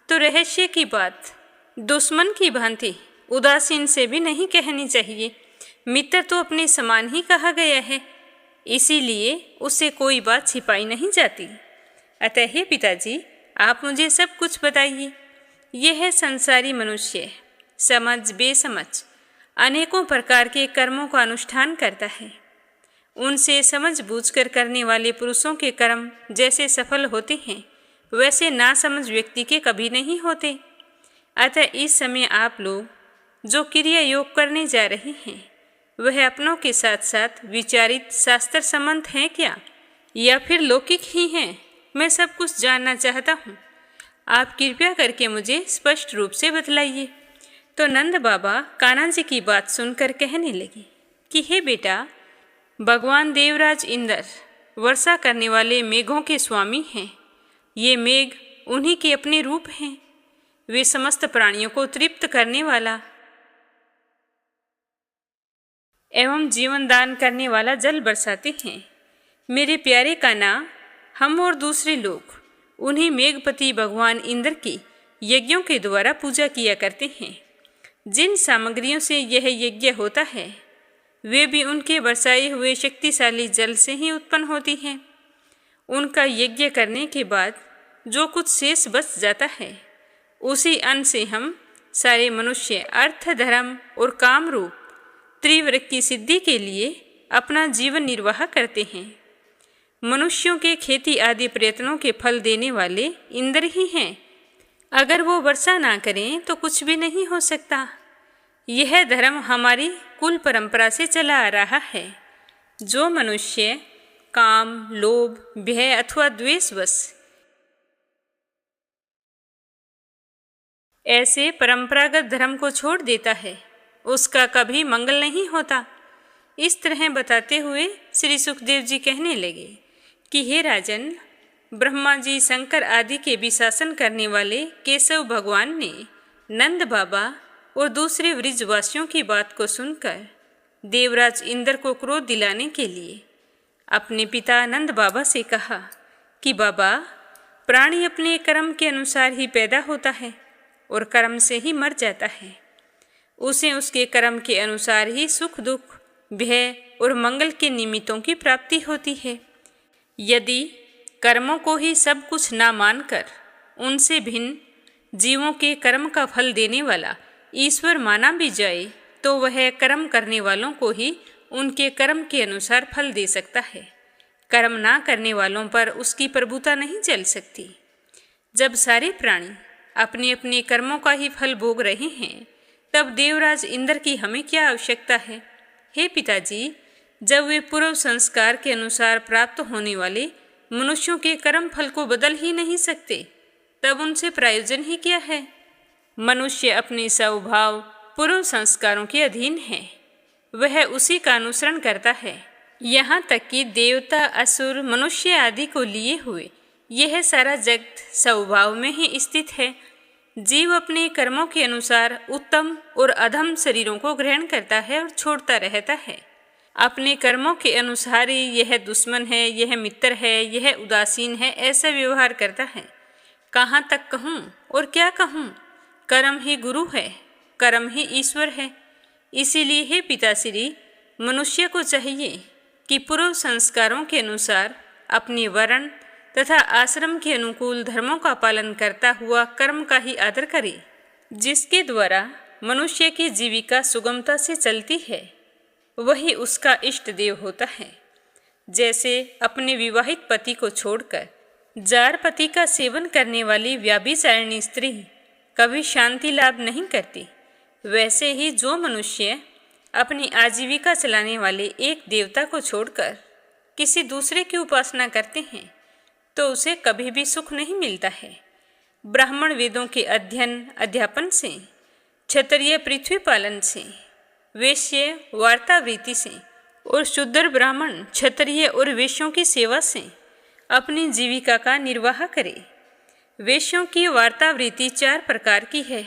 तो रहस्य की बात दुश्मन की भांति उदासीन से भी नहीं कहनी चाहिए। मित्र तो अपने समान ही कहा गया है, इसीलिए उससे कोई बात छिपाई नहीं जाती। अतः हे पिताजी, आप मुझे सब कुछ बताइए। यह संसारी मनुष्य समझ बेसमझ अनेकों प्रकार के कर्मों का अनुष्ठान करता है। उनसे समझ बूझकर करने वाले पुरुषों के कर्म जैसे सफल होते हैं, वैसे नासमझ व्यक्ति के कभी नहीं होते। अतः इस समय आप लोग जो क्रिया योग करने जा रहे हैं, वह अपनों के साथ साथ विचारित शास्त्र संबंध हैं क्या, या फिर लौकिक ही हैं? मैं सब कुछ जानना चाहता हूँ। आप कृपया करके मुझे स्पष्ट रूप से बतलाइए। तो नंद बाबा कान्हा जी की बात सुनकर कहने लगे कि हे बेटा, भगवान देवराज इंद्र वर्षा करने वाले मेघों के स्वामी हैं। ये मेघ उन्हीं के अपने रूप हैं। वे समस्त प्राणियों को तृप्त करने वाला एवं जीवन दान करने वाला जल बरसाते हैं। मेरे प्यारे कान्हा, हम और दूसरे लोग उन्हीं मेघपति भगवान इंद्र की यज्ञों के द्वारा पूजा किया करते हैं। जिन सामग्रियों से यह यज्ञ होता है, वे भी उनके बरसाए हुए शक्तिशाली जल से ही उत्पन्न होती हैं। उनका यज्ञ करने के बाद जो कुछ शेष बच जाता है, उसी अन्न से हम सारे मनुष्य अर्थ, धर्म और काम रूप त्रिव्रत की सिद्धि के लिए अपना जीवन निर्वाह करते हैं। मनुष्यों के खेती आदि प्रयत्नों के फल देने वाले इंद्र ही हैं। अगर वो वर्षा ना करें तो कुछ भी नहीं हो सकता। यह धर्म हमारी कुल परंपरा से चला आ रहा है। जो मनुष्य काम, लोभ, भय अथवा द्वेषवश ऐसे परंपरागत धर्म को छोड़ देता है, उसका कभी मंगल नहीं होता। इस तरह बताते हुए श्री सुखदेव जी कहने लगे कि हे राजन, ब्रह्मा जी, शंकर आदि के भी शासन करने वाले केशव भगवान ने नंद बाबा और दूसरे वृजवासियों की बात को सुनकर देवराज इंद्र को क्रोध दिलाने के लिए अपने पिता नंद बाबा से कहा कि बाबा, प्राणी अपने कर्म के अनुसार ही पैदा होता है और कर्म से ही मर जाता है। उसे उसके कर्म के अनुसार ही सुख, दुख, भय और मंगल के निमित्तों की प्राप्ति होती है। यदि कर्मों को ही सब कुछ ना मानकर उनसे भिन्न जीवों के कर्म का फल देने वाला ईश्वर माना भी जाए, तो वह कर्म करने वालों को ही उनके कर्म के अनुसार फल दे सकता है। कर्म ना करने वालों पर उसकी प्रभुता नहीं चल सकती। जब सारे प्राणी अपने अपने कर्मों का ही फल भोग रहे हैं, तब देवराज इंद्र की हमें क्या आवश्यकता है। हे पिताजी, जब वे पूर्व संस्कार के अनुसार प्राप्त होने वाले मनुष्यों के कर्म फल को बदल ही नहीं सकते, तब उनसे प्रयोजन ही क्या है। मनुष्य अपने स्वभाव पूर्व संस्कारों के अधीन है, वह उसी का अनुसरण करता है। यहाँ तक कि देवता, असुर, मनुष्य आदि को लिए हुए यह सारा जगत स्वभाव में ही स्थित है। जीव अपने कर्मों के अनुसार उत्तम और अधम शरीरों को ग्रहण करता है और छोड़ता रहता है। अपने कर्मों के अनुसार ही यह दुश्मन है, यह मित्र है, यह उदासीन है, ऐसा व्यवहार करता है। कहाँ तक कहूँ और क्या कहूँ, कर्म ही गुरु है, कर्म ही ईश्वर है। इसीलिए हे पिताश्री, मनुष्य को चाहिए कि पूर्व संस्कारों के अनुसार अपने वर्ण तथा आश्रम के अनुकूल धर्मों का पालन करता हुआ कर्म का ही आदर करे, जिसके द्वारा मनुष्य की जीविका सुगमता से चलती है। वही उसका इष्ट देव होता है। जैसे अपने विवाहित पति को छोड़कर जार पति का सेवन करने वाली व्याभिचारिणी स्त्री कभी शांति लाभ नहीं करती, वैसे ही जो मनुष्य अपनी आजीविका चलाने वाले एक देवता को छोड़कर किसी दूसरे की उपासना करते हैं तो उसे कभी भी सुख नहीं मिलता है। ब्राह्मण वेदों के अध्ययन अध्यापन से, क्षत्रिय पृथ्वी पालन से, वैश्य वार्तावृत्ति से और शूद्र ब्राह्मण क्षत्रिय और वैश्यों की सेवा से अपनी जीविका का निर्वाह करे। वैश्यों की वार्तावृत्ति 4 प्रकार की है: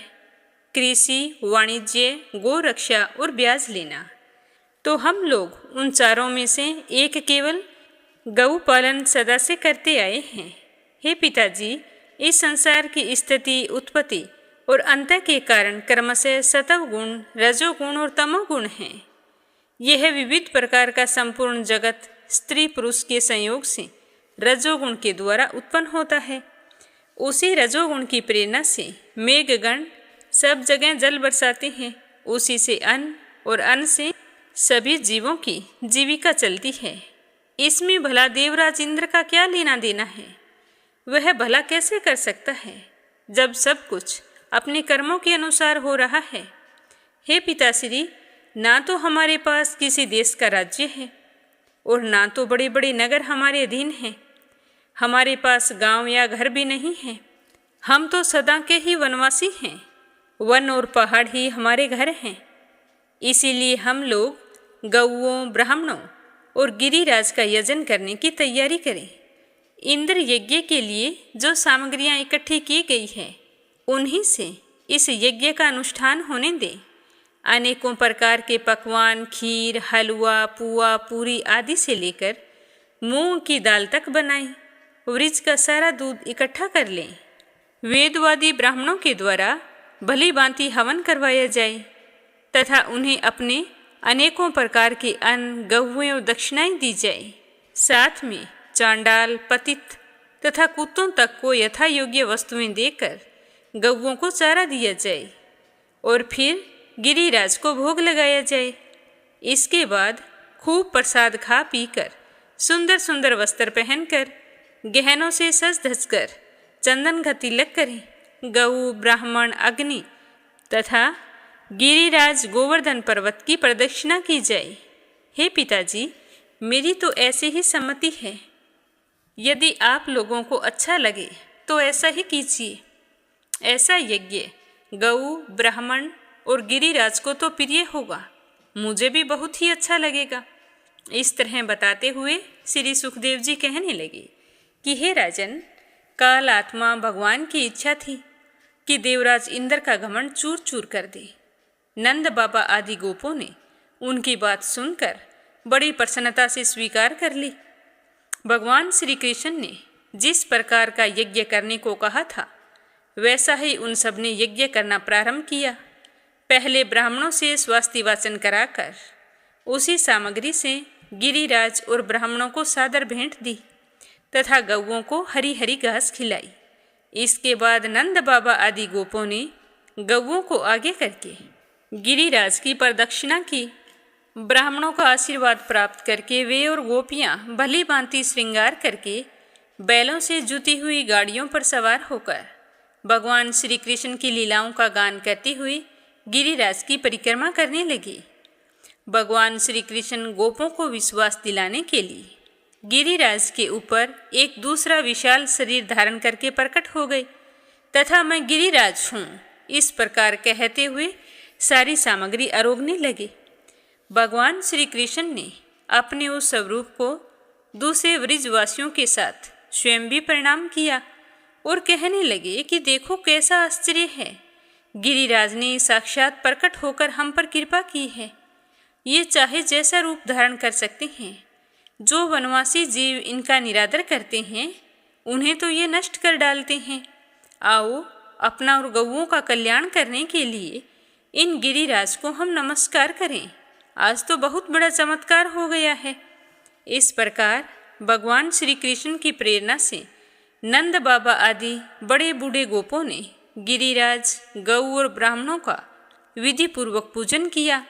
कृषि, वाणिज्य, गोरक्षा और ब्याज लेना। तो हम लोग उन चारों में से एक केवल गौ पालन सदा से करते आए हैं। हे पिताजी, इस संसार की स्थिति, उत्पत्ति और अंत के कारण क्रमशः सतव गुण, रजोगुण और तमोगुण हैं। यह विविध प्रकार का संपूर्ण जगत स्त्री पुरुष के संयोग से रजोगुण के द्वारा उत्पन्न होता है। उसी रजोगुण की प्रेरणा से मेघगण सब जगह जल बरसाते हैं। उसी से अन्न और अन्न से सभी जीवों की जीविका चलती है। इसमें भला देवराज इंद्र का क्या लेना देना है? वह भला कैसे कर सकता है जब सब कुछ अपने कर्मों के अनुसार हो रहा है? हे पिताश्री, ना तो हमारे पास किसी देश का राज्य है और ना तो बड़े बड़े नगर हमारे अधीन हैं। हमारे पास गांव या घर भी नहीं है। हम तो सदा के ही वनवासी हैं। वन और पहाड़ ही हमारे घर हैं। इसीलिए हम लोग गौओं, ब्राह्मणों और गिरिराज का यजन करने की तैयारी करें। इंद्र यज्ञ के लिए जो सामग्रियां इकट्ठी की गई है, उन्हीं से इस यज्ञ का अनुष्ठान होने दें। अनेकों प्रकार के पकवान, खीर, हलवा, पुआ, पूरी आदि से लेकर मूंग की दाल तक बनाएं। वृक्ष का सारा दूध इकट्ठा कर लें। वेदवादी ब्राह्मणों के द्वारा भली भांति हवन करवाया जाए तथा उन्हें अपने अनेकों प्रकार के अन्न, गहुएं और दक्षिणाएं दी जाए। साथ में चांडाल, पतित तथा कुत्तों तक को यथा योग्य वस्तुएं देकर गौओं को चारा दिया जाए और फिर गिरिराज को भोग लगाया जाए। इसके बाद खूब प्रसाद खा पीकर, सुंदर सुंदर वस्त्र पहनकर, गहनों से सज धज कर, चंदन का तिलक करें। गऊ, ब्राह्मण, अग्नि तथा गिरिराज गोवर्धन पर्वत की प्रदक्षिणा की जाए। हे पिताजी, मेरी तो ऐसे ही सम्मति है। यदि आप लोगों को अच्छा लगे तो ऐसा ही कीजिए। ऐसा यज्ञ गऊ, ब्राह्मण और गिरिराज को तो प्रिय होगा, मुझे भी बहुत ही अच्छा लगेगा। इस तरह बताते हुए श्री सुखदेव जी कहने लगे कि हे राजन, काल आत्मा भगवान की इच्छा थी कि देवराज इंद्र का घमंड चूर चूर कर दे। नंद बाबा आदि गोपों ने उनकी बात सुनकर बड़ी प्रसन्नता से स्वीकार कर ली। भगवान श्री कृष्ण ने जिस प्रकार का यज्ञ करने को कहा था, वैसा ही उन सब ने यज्ञ करना प्रारंभ किया। पहले ब्राह्मणों से स्वास्थ्य वाचन कराकर उसी सामग्री से गिरिराज और ब्राह्मणों को सादर भेंट दी तथा गौओं को हरी हरी घास खिलाई। इसके बाद नंद बाबा आदि गोपों ने गौओं को आगे करके गिरिराज की प्रदक्षिणा की। ब्राह्मणों का आशीर्वाद प्राप्त करके वे और गोपियाँ भली भांति श्रृंगार करके बैलों से जुती हुई गाड़ियों पर सवार होकर भगवान श्री कृष्ण की लीलाओं का गान करती हुई गिरिराज की परिक्रमा करने लगी। भगवान श्री कृष्ण गोपों को विश्वास दिलाने के लिए गिरिराज के ऊपर एक दूसरा विशाल शरीर धारण करके प्रकट हो गए तथा मैं गिरिराज हूँ, इस प्रकार कहते हुए सारी सामग्री आरोगने लगे। भगवान श्री कृष्ण ने अपने उस स्वरूप को दूसरे वृजवासियों के साथ स्वयं भी प्रणाम किया और कहने लगे कि देखो कैसा आश्चर्य है, गिरिराज ने साक्षात प्रकट होकर हम पर कृपा की है। ये चाहे जैसा रूप धारण कर सकते हैं। जो वनवासी जीव इनका निरादर करते हैं उन्हें तो ये नष्ट कर डालते हैं। आओ, अपना और गौओं का कल्याण करने के लिए इन गिरिराज को हम नमस्कार करें। आज तो बहुत बड़ा चमत्कार हो गया है। इस प्रकार भगवान श्री कृष्ण की प्रेरणा से नंद बाबा आदि बड़े बूढ़े गोपों ने गिरिराज, गौ और ब्राह्मणों का विधि पूर्वक पूजन किया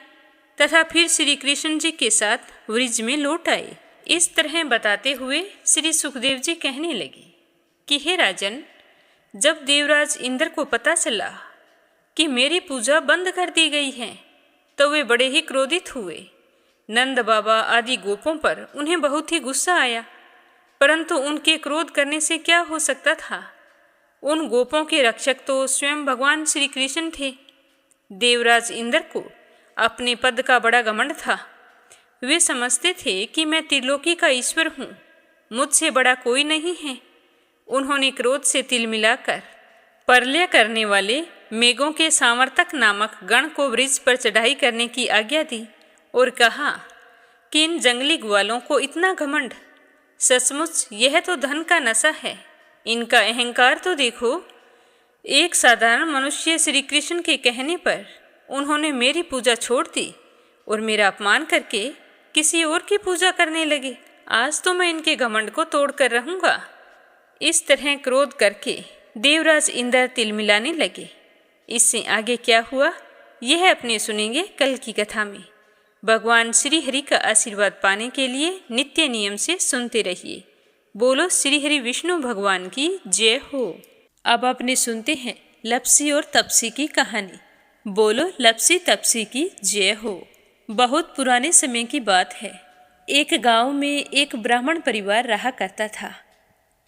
तथा फिर श्री कृष्ण जी के साथ वृज में लौट आए। इस तरह बताते हुए श्री सुखदेव जी कहने लगे कि हे राजन, जब देवराज इंद्र को पता चला कि मेरी पूजा बंद कर दी गई है तो वे बड़े ही क्रोधित हुए। नंद बाबा आदि गोपों पर उन्हें बहुत ही गुस्सा आया, परंतु उनके क्रोध करने से क्या हो सकता था। उन गोपों के रक्षक तो स्वयं भगवान श्री कृष्ण थे। देवराज इंद्र को अपने पद का बड़ा घमंड था। वे समझते थे कि मैं त्रिलोकी का ईश्वर हूँ, मुझसे बड़ा कोई नहीं है। उन्होंने क्रोध से तिल मिलाकर प्रलय करने वाले मेघों के सामर्तक नामक गण को वृक्ष पर चढ़ाई करने की आज्ञा दी और कहा कि इन जंगली ग्वालों को इतना घमंड, सचमुच यह तो धन का नशा है। इनका अहंकार तो देखो। एक साधारण मनुष्य श्री कृष्ण के कहने पर उन्होंने मेरी पूजा छोड़ दी और मेरा अपमान करके किसी और की पूजा करने लगे। आज तो मैं इनके घमंड को तोड़ कर रहूँगा। इस तरह क्रोध करके देवराज इंद्र तिल मिलाने लगे। इससे आगे क्या हुआ यह अपने सुनेंगे कल की कथा में। भगवान श्री हरि का आशीर्वाद पाने के लिए नित्य नियम से सुनते रहिए। बोलो श्री हरि विष्णु भगवान की जय हो। अब अपने सुनते हैं लपसी और तपसी की कहानी। बोलो लपसी तपसी की जय हो। बहुत पुराने समय की बात है। एक गांव में एक ब्राह्मण परिवार रहा करता था।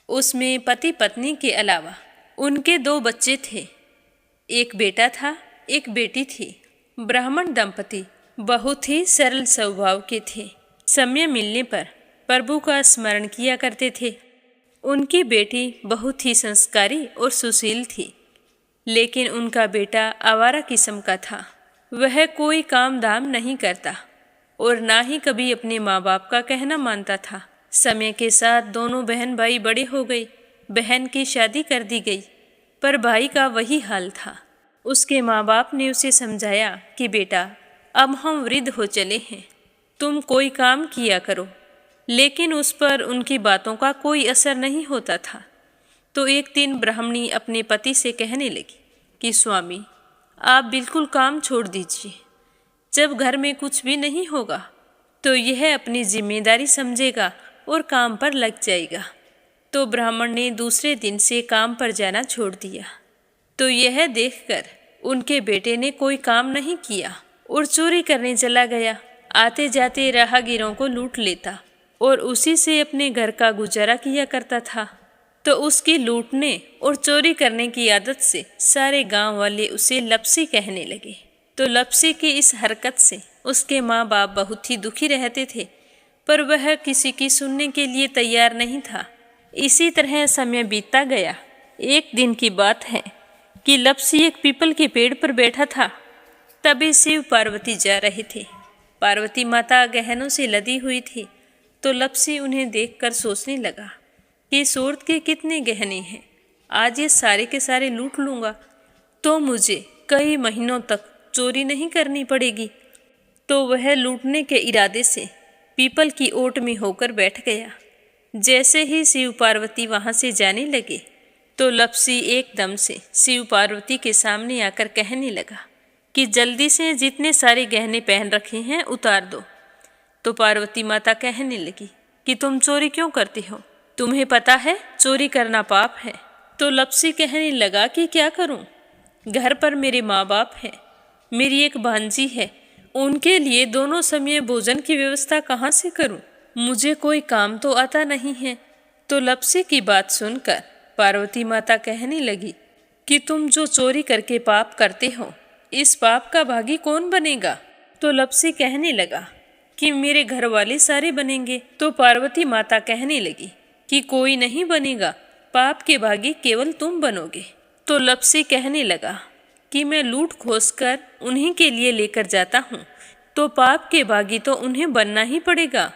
उसमें पति पत्नी के अलावा उनके 2 बच्चे थे। एक बेटा था, एक बेटी थी। ब्राह्मण दंपति बहुत ही सरल स्वभाव के थे। समय मिलने पर प्रभु का स्मरण किया करते थे। उनकी बेटी बहुत ही संस्कारी और सुशील थी, लेकिन उनका बेटा आवारा किस्म का था। वह कोई काम धाम नहीं करता और ना ही कभी अपने माँ बाप का कहना मानता था। समय के साथ दोनों बहन भाई बड़े हो गए। बहन की शादी कर दी गई, पर भाई का वही हाल था। उसके माँ बाप ने उसे समझाया कि बेटा, अब हम वृद्ध हो चले हैं, तुम कोई काम किया करो, लेकिन उस पर उनकी बातों का कोई असर नहीं होता था। तो एक दिन ब्राह्मणी अपने पति से कहने लगी कि स्वामी, आप बिल्कुल काम छोड़ दीजिए। जब घर में कुछ भी नहीं होगा तो यह अपनी जिम्मेदारी समझेगा और काम पर लग जाएगा। तो ब्राह्मण ने दूसरे दिन से काम पर जाना छोड़ दिया। तो यह देखकर उनके बेटे ने कोई काम नहीं किया और चोरी करने चला गया। आते जाते राहगीरों को लूट लेता और उसी से अपने घर का गुजारा किया करता था। तो उसकी लूटने और चोरी करने की आदत से सारे गांव वाले उसे लपसी कहने लगे। तो लपसी की इस हरकत से उसके माँ बाप बहुत ही दुखी रहते थे, पर वह किसी की सुनने के लिए तैयार नहीं था। इसी तरह समय बीतता गया। एक दिन की बात है कि लपसी एक पीपल के पेड़ पर बैठा था। तभी शिव पार्वती जा रहे थे। पार्वती माता गहनों से लदी हुई थी। तो लपसी उन्हें देखकर सोचने लगा कि सूरत के कितने गहने हैं, आज ये सारे के सारे लूट लूँगा तो मुझे कई महीनों तक चोरी नहीं करनी पड़ेगी। तो वह लूटने के इरादे से पीपल की ओट में होकर बैठ गया। जैसे ही शिव पार्वती वहाँ से जाने लगे तो लपसी एकदम से शिव पार्वती के सामने आकर कहने लगा कि जल्दी से जितने सारे गहने पहन रखे हैं उतार दो। तो पार्वती माता कहने लगी कि तुम चोरी क्यों करती हो, तुम्हें पता है चोरी करना पाप है। तो लपसी कहने लगा कि क्या करूं, घर पर मेरे माँ बाप हैं, मेरी एक भांजी है, उनके लिए दोनों समय भोजन की व्यवस्था कहाँ से करूं, मुझे कोई काम तो आता नहीं है। तो लपसी की बात सुनकर पार्वती माता कहने लगी कि तुम जो चोरी करके पाप करते हो, इस पाप का भागी कौन बनेगा। तो लपसी कहने लगा कि मेरे घर वाले सारे बनेंगे। तो पार्वती माता कहने लगी कि कोई नहीं बनेगा, पाप के भागी केवल तुम बनोगे। तो लप्सी कहने लगा कि मैं लूट खोस कर उन्हीं के लिए लेकर जाता हूँ, तो पाप के भागी तो उन्हें बनना ही पड़ेगा।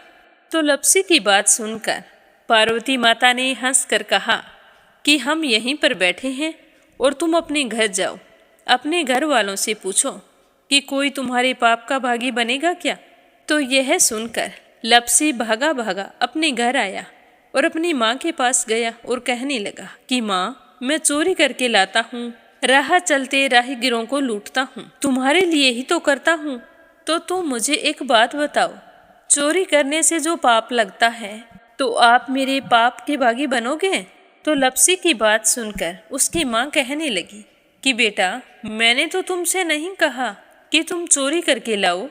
तो लप्सी की बात सुनकर पार्वती माता ने हंसकर कहा कि हम यहीं पर बैठे हैं और तुम अपने घर जाओ। अपने घर वालों से पूछो कि कोई तुम्हारे पाप का भागी बनेगा क्या। तो यह सुनकर लप्सी भागा भागा अपने घर आया और अपनी माँ के पास गया और कहने लगा कि माँ, मैं चोरी करके लाता हूँ, राह चलते राहगीरों को लूटता हूँ, तुम्हारे लिए ही तो करता हूँ। तो तुम मुझे एक बात बताओ, चोरी करने से जो पाप लगता है तो आप मेरे पाप के भागी बनोगे? तो लप्सी की बात सुनकर उसकी माँ कहने लगी कि बेटा, मैंने तो तुमसे नहीं कहा कि तुम चोरी करके लाओ,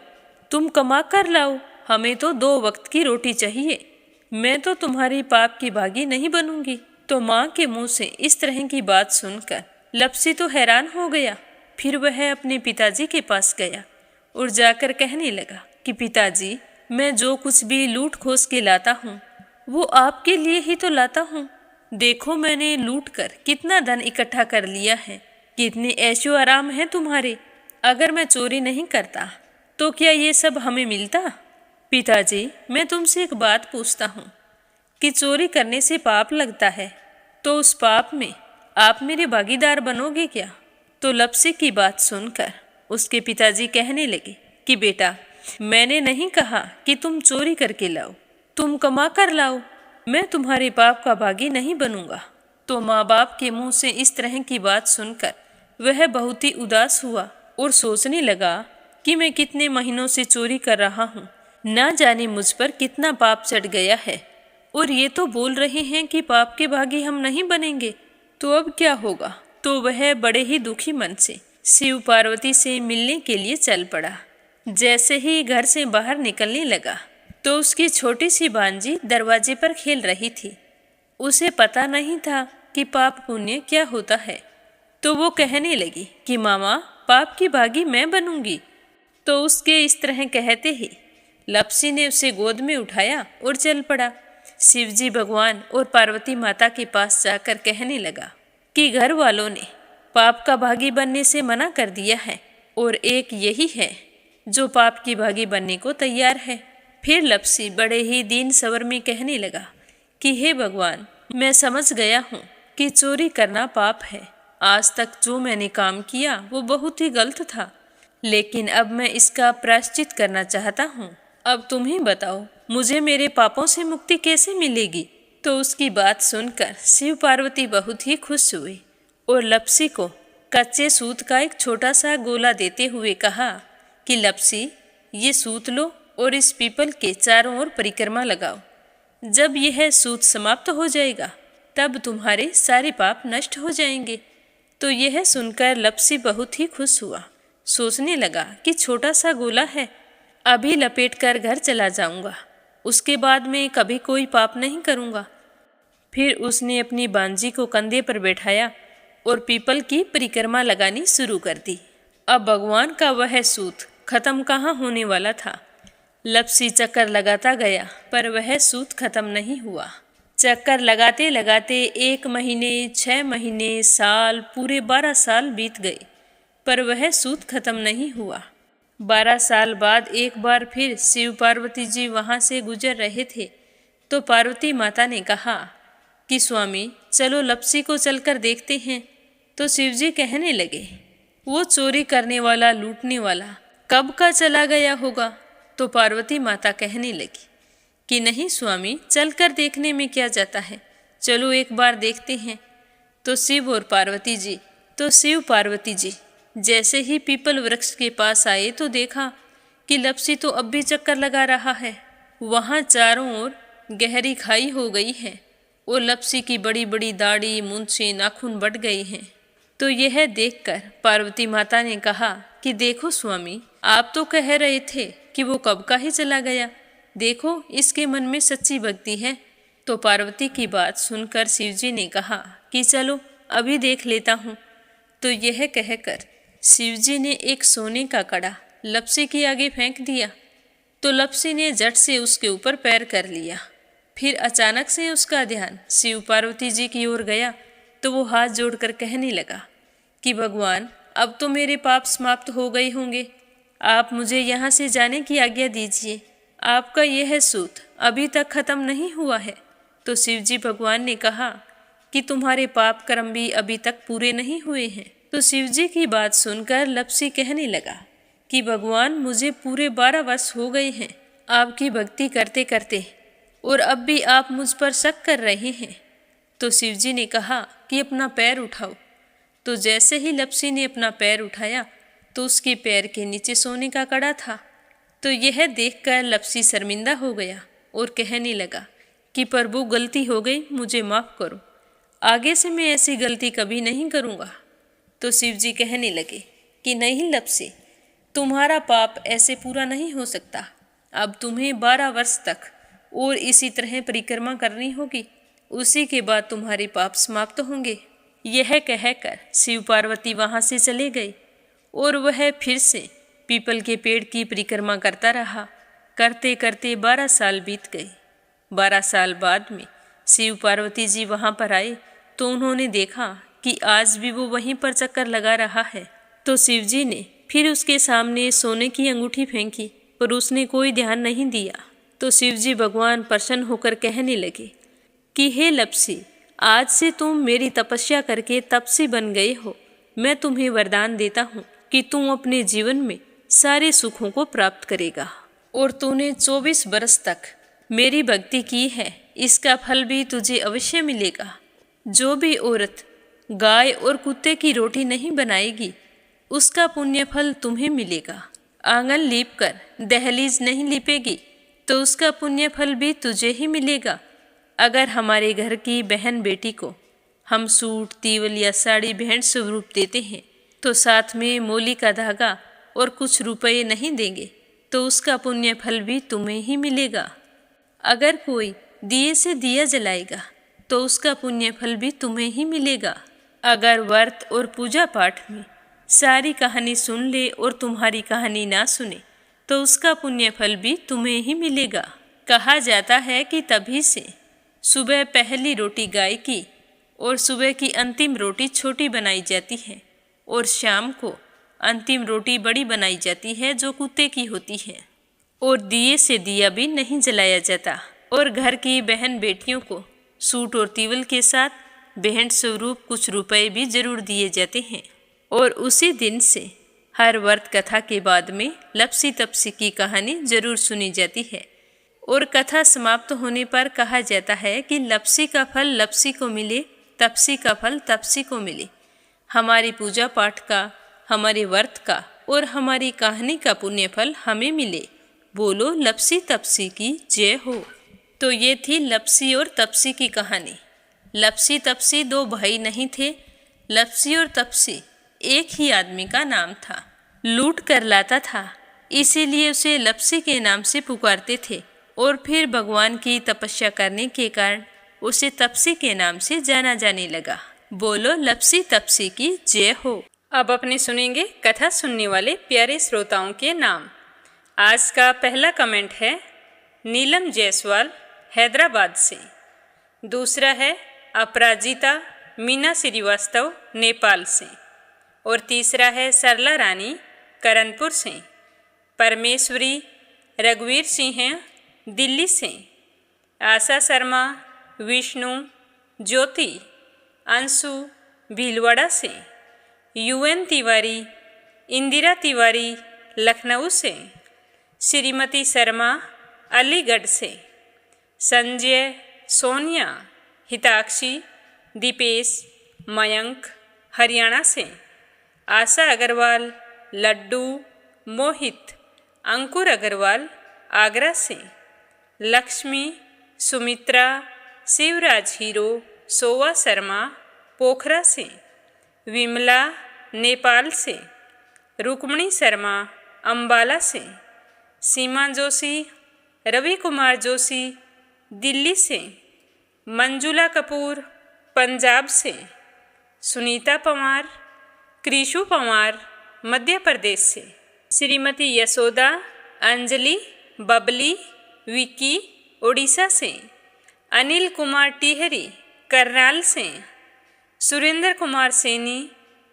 तुम कमा कर लाओ, हमें तो 2 वक्त की रोटी चाहिए, मैं तो तुम्हारी पाप की भागी नहीं बनूंगी। तो माँ के मुंह से इस तरह की बात सुनकर लप्सी तो हैरान हो गया। फिर वह अपने पिताजी के पास गया और जाकर कहने लगा कि पिताजी, मैं जो कुछ भी लूट खोस के लाता हूँ वो आपके लिए ही तो लाता हूँ। देखो मैंने लूट कर कितना धन इकट्ठा कर लिया है, कितने ऐशो आराम है तुम्हारे। अगर मैं चोरी नहीं करता तो क्या ये सब हमें मिलता? पिताजी, मैं तुमसे एक बात पूछता हूँ कि चोरी करने से पाप लगता है, तो उस पाप में आप मेरे भागीदार बनोगे क्या? तो लप्सी की बात सुनकर उसके पिताजी कहने लगे कि बेटा, मैंने नहीं कहा कि तुम चोरी करके लाओ, तुम कमा कर लाओ, मैं तुम्हारे पाप का भागी नहीं बनूंगा। तो माँ बाप के मुंह से इस तरह की बात सुनकर वह बहुत ही उदास हुआ और सोचने लगा कि मैं कितने महीनों से चोरी कर रहा हूँ, ना जाने मुझ पर कितना पाप चढ़ गया है, और ये तो बोल रहे हैं कि पाप के भागी हम नहीं बनेंगे, तो अब क्या होगा। तो वह बड़े ही दुखी मन से शिव पार्वती से मिलने के लिए चल पड़ा। जैसे ही घर से बाहर निकलने लगा तो उसकी छोटी सी भांजी दरवाजे पर खेल रही थी। उसे पता नहीं था कि पाप पुण्य क्या होता है, तो वो कहने लगी कि मामा, पाप की भागी मैं बनूंगी। तो उसके इस तरह कहते ही लप्सी ने उसे गोद में उठाया और चल पड़ा। शिवजी भगवान और पार्वती माता के पास जाकर कहने लगा कि घर वालों ने पाप का भागी बनने से मना कर दिया है और एक यही है जो पाप की भागी बनने को तैयार है। फिर लप्सी बड़े ही दीन स्वर में कहने लगा कि हे भगवान, मैं समझ गया हूँ कि चोरी करना पाप है। आज तक जो मैंने काम किया वो बहुत ही गलत था, लेकिन अब मैं इसका प्रायश्चित करना चाहता हूँ। अब तुम ही बताओ, मुझे मेरे पापों से मुक्ति कैसे मिलेगी? तो उसकी बात सुनकर शिव पार्वती बहुत ही खुश हुए और लप्सी को कच्चे सूत का एक छोटा सा गोला देते हुए कहा कि लप्सी, ये सूत लो और इस पीपल के चारों ओर परिक्रमा लगाओ। जब यह सूत समाप्त हो जाएगा तब तुम्हारे सारे पाप नष्ट हो जाएंगे। तो यह सुनकर लप्सी बहुत ही खुश हुआ। सोचने लगा कि छोटा सा गोला है, अभी लपेट कर घर चला जाऊंगा, उसके बाद में कभी कोई पाप नहीं करूंगा। फिर उसने अपनी बांजी को कंधे पर बैठाया और पीपल की परिक्रमा लगानी शुरू कर दी। अब भगवान का वह सूत खत्म कहाँ होने वाला था। लप्सी चक्कर लगाता गया पर वह सूत खत्म नहीं हुआ। चक्कर लगाते लगाते 1 महीने, 6 महीने, साल, पूरे 12 साल बीत गए पर वह सूत खत्म नहीं हुआ। 12 साल बाद एक बार फिर शिव पार्वती जी वहाँ से गुजर रहे थे तो पार्वती माता ने कहा कि स्वामी, चलो लप्सी को चलकर देखते हैं। तो शिवजी कहने लगे, वो चोरी करने वाला, लूटने वाला कब का चला गया होगा। तो पार्वती माता कहने लगी कि नहीं स्वामी, चलकर देखने में क्या जाता है, चलो एक बार देखते हैं। तो शिव पार्वती जी जैसे ही पीपल वृक्ष के पास आए तो देखा कि लप्सी तो अब भी चक्कर लगा रहा है। वहाँ चारों ओर गहरी खाई हो गई है और लप्सी की बड़ी बड़ी दाढ़ी, मूंछें, नाखून बढ़ गए हैं। तो यह देखकर पार्वती माता ने कहा कि देखो स्वामी, आप तो कह रहे थे कि वो कब का ही चला गया, देखो इसके मन में सच्ची भक्ति है। तो पार्वती की बात सुनकर शिवजी ने कहा कि चलो अभी देख लेता हूँ। तो यह कहकर शिवजी ने एक सोने का कड़ा लप्सी के आगे फेंक दिया। तो लप्सी ने झट से उसके ऊपर पैर कर लिया। फिर अचानक से उसका ध्यान शिव पार्वती जी की ओर गया तो वो हाथ जोड़कर कहने लगा कि भगवान, अब तो मेरे पाप समाप्त हो गए होंगे, आप मुझे यहाँ से जाने की आज्ञा दीजिए। आपका यह सूत अभी तक खत्म नहीं हुआ है। तो शिव जी भगवान ने कहा कि तुम्हारे पाप कर्म भी अभी तक पूरे नहीं हुए हैं। तो शिव जी की बात सुनकर लप्सी कहने लगा कि भगवान, मुझे पूरे 12 वर्ष हो गए हैं आपकी भक्ति करते करते, और अब भी आप मुझ पर शक कर रहे हैं। तो शिव जी ने कहा कि अपना पैर उठाओ। तो जैसे ही लप्सी ने अपना पैर उठाया तो उसके पैर के नीचे सोने का कड़ा था। तो यह देखकर लप्सी शर्मिंदा हो गया और कहने लगा कि प्रभु, गलती हो गई, मुझे माफ़ करो, आगे से मैं ऐसी गलती कभी नहीं करूँगा। तो शिव जी कहने लगे कि नहीं लप्सी, तुम्हारा पाप ऐसे पूरा नहीं हो सकता। अब तुम्हें 12 वर्ष तक और इसी तरह परिक्रमा करनी होगी, उसी के बाद तुम्हारे पाप समाप्त होंगे। यह कहकर शिव पार्वती वहाँ से चले गए और वह फिर से पीपल के पेड़ की परिक्रमा करता रहा। करते करते 12 साल बीत गए। 12 साल बाद में शिव पार्वती जी वहाँ पर आए तो उन्होंने देखा कि आज भी वो वहीं पर चक्कर लगा रहा है। तो शिव जी ने फिर उसके सामने सोने की अंगूठी फेंकी पर उसने कोई ध्यान नहीं दिया। तो शिव जी भगवान प्रसन्न होकर कहने लगे कि हे लप्सी, आज से तुम मेरी तपस्या करके तपसी बन गए हो। मैं तुम्हें वरदान देता हूँ कि तुम अपने जीवन में सारे सुखों को प्राप्त करेगा। और तूने 24 बरस तक मेरी भक्ति की है, इसका फल भी तुझे अवश्य मिलेगा। जो भी औरत गाय और कुत्ते की रोटी नहीं बनाएगी, उसका पुण्य फल तुम्हें मिलेगा। आंगन लीप कर दहलीज नहीं लीपेगी तो उसका पुण्य फल भी तुझे ही मिलेगा। अगर हमारे घर की बहन बेटी को हम सूट, तीवल या साड़ी भेंट स्वरूप देते हैं तो साथ में मोली का धागा और कुछ रुपए नहीं देंगे तो उसका पुण्य फल भी तुम्हें ही मिलेगा। अगर कोई दिए से दिया जलाएगा तो उसका पुण्य फल भी तुम्हें ही मिलेगा। अगर व्रत और पूजा पाठ में सारी कहानी सुन ले और तुम्हारी कहानी ना सुने तो उसका पुण्य फल भी तुम्हें ही मिलेगा। कहा जाता है कि तभी से सुबह पहली रोटी गाय की और सुबह की अंतिम रोटी छोटी बनाई जाती है और शाम को अंतिम रोटी बड़ी बनाई जाती है जो कुत्ते की होती है। और दिए से दिया भी नहीं जलाया जाता। और घर की बहन बेटियों को सूट और तीवल के साथ भेंट स्वरूप कुछ रुपए भी जरूर दिए जाते हैं। और उसी दिन से हर व्रत कथा के बाद में लप्सी तपसी की कहानी जरूर सुनी जाती है। और कथा समाप्त होने पर कहा जाता है कि लप्सी का फल लप्सी को मिले, तपसी का फल तपसी को मिले। हमारी पूजा पाठ का, हमारे व्रत का और हमारी कहानी का पुण्य फल हमें मिले। बोलो लप्सी तपसी की जय हो। तो ये थी लप्सी और तपसी की कहानी। लप्सी तपसी 2 भाई नहीं थे। लप्सी और तपसी एक ही आदमी का नाम था। लूट कर लाता था, इसीलिए उसे लप्सी के नाम से पुकारते थे। और फिर भगवान की तपस्या करने के कारण उसे तपसी के नाम से जाना जाने लगा। बोलो लप्सी तपसी की जय हो। अब अपने सुनेंगे कथा सुनने वाले प्यारे श्रोताओं के नाम। आज का पहला कमेंट है नीलम जायसवाल हैदराबाद से। दूसरा है अपराजिता मीना श्रीवास्तव नेपाल से। और तीसरा है सरला रानी करनपुर से। परमेश्वरी रघुवीर सिंह दिल्ली से। आशा शर्मा, विष्णु, ज्योति, अंशु भीलवाड़ा से। यूएन तिवारी, इंदिरा तिवारी लखनऊ से। श्रीमती शर्मा अलीगढ़ से। संजय, सोनिया, हिताक्षी, दीपेश, मयंक हरियाणा से। आशा अग्रवाल, लड्डू, मोहित, अंकुर अग्रवाल आगरा से। लक्ष्मी, सुमित्रा, शिवराज हीरो, सोवा शर्मा पोखरा से। विमला नेपाल से। रुक्मणी शर्मा अंबाला से। सीमा जोशी, रवि कुमार जोशी दिल्ली से। मंजुला कपूर पंजाब से। सुनीता पवार, कृषु पवार मध्य प्रदेश से। श्रीमती यशोदा, अंजलि, बबली, विकी उड़ीसा से। अनिल कुमार टिहरी करनाल से, सुरेंद्र कुमार सैनी,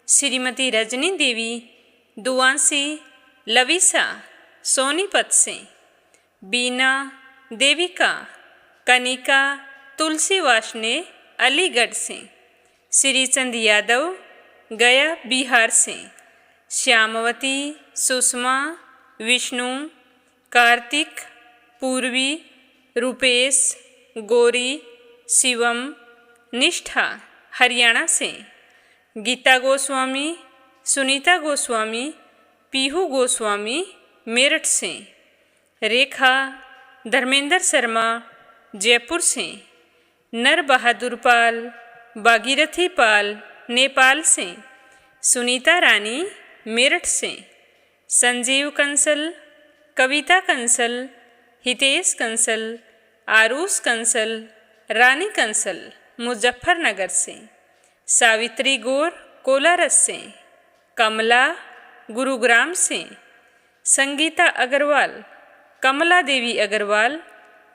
श्रीमती रजनी देवी दुआंसी लविसा सोनीपत से, बीना, देविका, कनिका, तुलसी वाशने अलीगढ़ से, श्रीचंद यादव गया बिहार से, श्यामवती, सुषमा, विष्णु, कार्तिक, पूर्वी, रुपेश, गौरी, शिवम, निष्ठा हरियाणा से, गीता गोस्वामी, सुनीता गोस्वामी, पीहू गोस्वामी मेरठ से, रेखा, धर्मेंद्र शर्मा जयपुर से, नर बहादुर पाल, भागीरथी पाल नेपाल से, सुनीता रानी मेरठ से, संजीव कंसल, कविता कंसल, हितेश कंसल, आरूस कंसल, रानी कंसल मुजफ्फरनगर से, सावित्री गौर कोलारस से, कमला गुरुग्राम से, संगीता अग्रवाल, कमला देवी अग्रवाल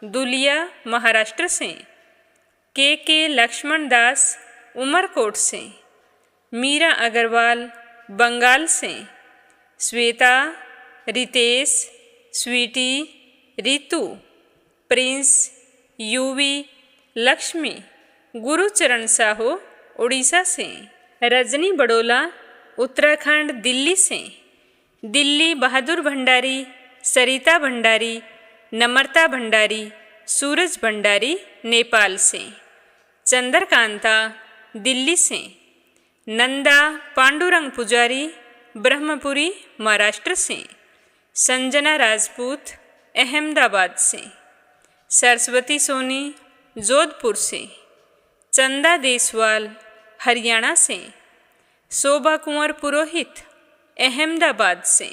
दुलिया महाराष्ट्र से, के लक्ष्मण दास उमरकोट से, मीरा अग्रवाल बंगाल से, श्वेता, रितेश, स्वीटी, रितु, प्रिंस, यूवी, लक्ष्मी, गुरुचरण साहू उड़ीसा से, रजनी बड़ोला उत्तराखंड दिल्ली से, दिल्ली बहादुर भंडारी, सरिता भंडारी, नम्रता भंडारी, सूरज भंडारी नेपाल से, चंद्रकांता दिल्ली से, नंदा पांडुरंग पुजारी ब्रह्मपुरी महाराष्ट्र से, संजना राजपूत अहमदाबाद से, सरस्वती सोनी जोधपुर से, चंदा देसवाल हरियाणा से, शोभा कुंवर पुरोहित अहमदाबाद से,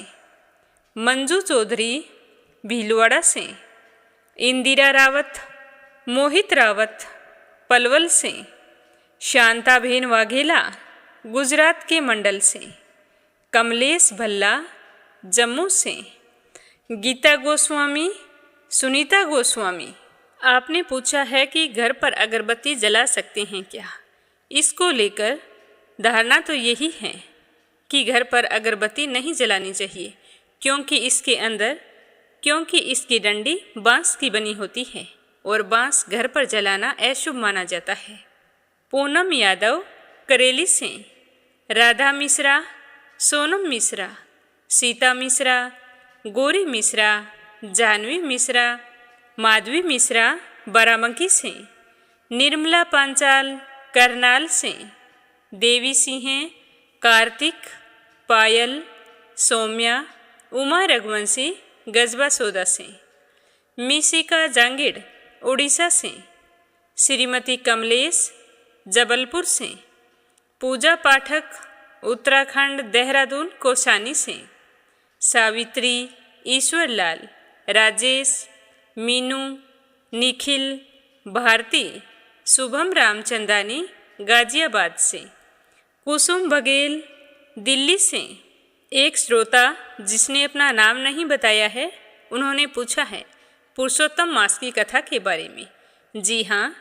मंजू चौधरी भीलवाड़ा से, इंदिरा रावत, मोहित रावत पलवल से, शांताबेन वाघेला गुजरात के मंडल से, कमलेश भल्ला जम्मू से, गीता गोस्वामी, सुनीता गोस्वामी। आपने पूछा है कि घर पर अगरबत्ती जला सकते हैं क्या। इसको लेकर धारणा तो यही है कि घर पर अगरबत्ती नहीं जलानी चाहिए, क्योंकि इसकी डंडी बांस की बनी होती है और बांस घर पर जलाना अशुभ माना जाता है। पूनम यादव करेली से, राधा मिश्रा, सोनम मिश्रा, सीता मिश्रा, गौरी मिश्रा, जानवी मिश्रा, माधवी मिश्रा बाराबंकी से, निर्मला पांचाल करनाल से, देवी सिंह, कार्तिक, पायल, सौम्या, उमा रघुवंशी गजबा सौदा से, मिशिका जांगिड़ उड़ीसा से, श्रीमती कमलेश जबलपुर से, पूजा पाठक उत्तराखंड देहरादून कौसानी से, सावित्री, ईश्वरलाल, राजेश, मीनू, निखिल, भारती, शुभम रामचंदानी गाजियाबाद से, कुसुम बघेल दिल्ली से। एक श्रोता जिसने अपना नाम नहीं बताया है, उन्होंने पूछा है पुरुषोत्तम मास की कथा के बारे में। जी हाँ,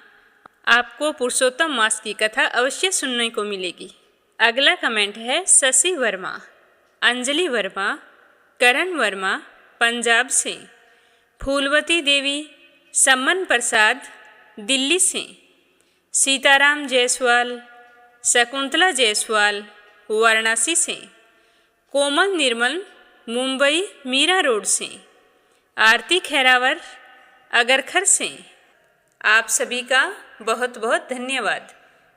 आपको पुरुषोत्तम मास की कथा अवश्य सुनने को मिलेगी। अगला कमेंट है शशि वर्मा, अंजलि वर्मा, करण वर्मा पंजाब से, फूलवती देवी, सम्मन प्रसाद दिल्ली से, सीताराम जायसवाल, शकुंतला जायसवाल वाराणसी से, कोमल निर्मल मुंबई मीरा रोड से, आरती खैरावर अगरखर से। आप सभी का बहुत बहुत धन्यवाद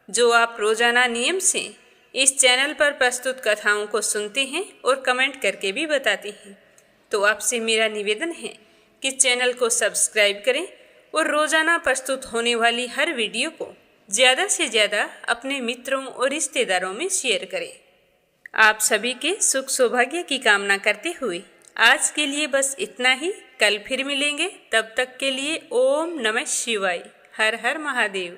जो आप रोजाना नियम से इस चैनल पर प्रस्तुत कथाओं को सुनते हैं और कमेंट करके भी बताते हैं। तो आपसे मेरा निवेदन है कि चैनल को सब्सक्राइब करें और रोजाना प्रस्तुत होने वाली हर वीडियो को ज़्यादा से ज़्यादा अपने मित्रों और रिश्तेदारों में शेयर करें। आप सभी के सुख सौभाग्य की कामना करते हुए आज के लिए बस इतना ही। कल फिर मिलेंगे, तब तक के लिए ओम नमः शिवाय। हर हर महादेव।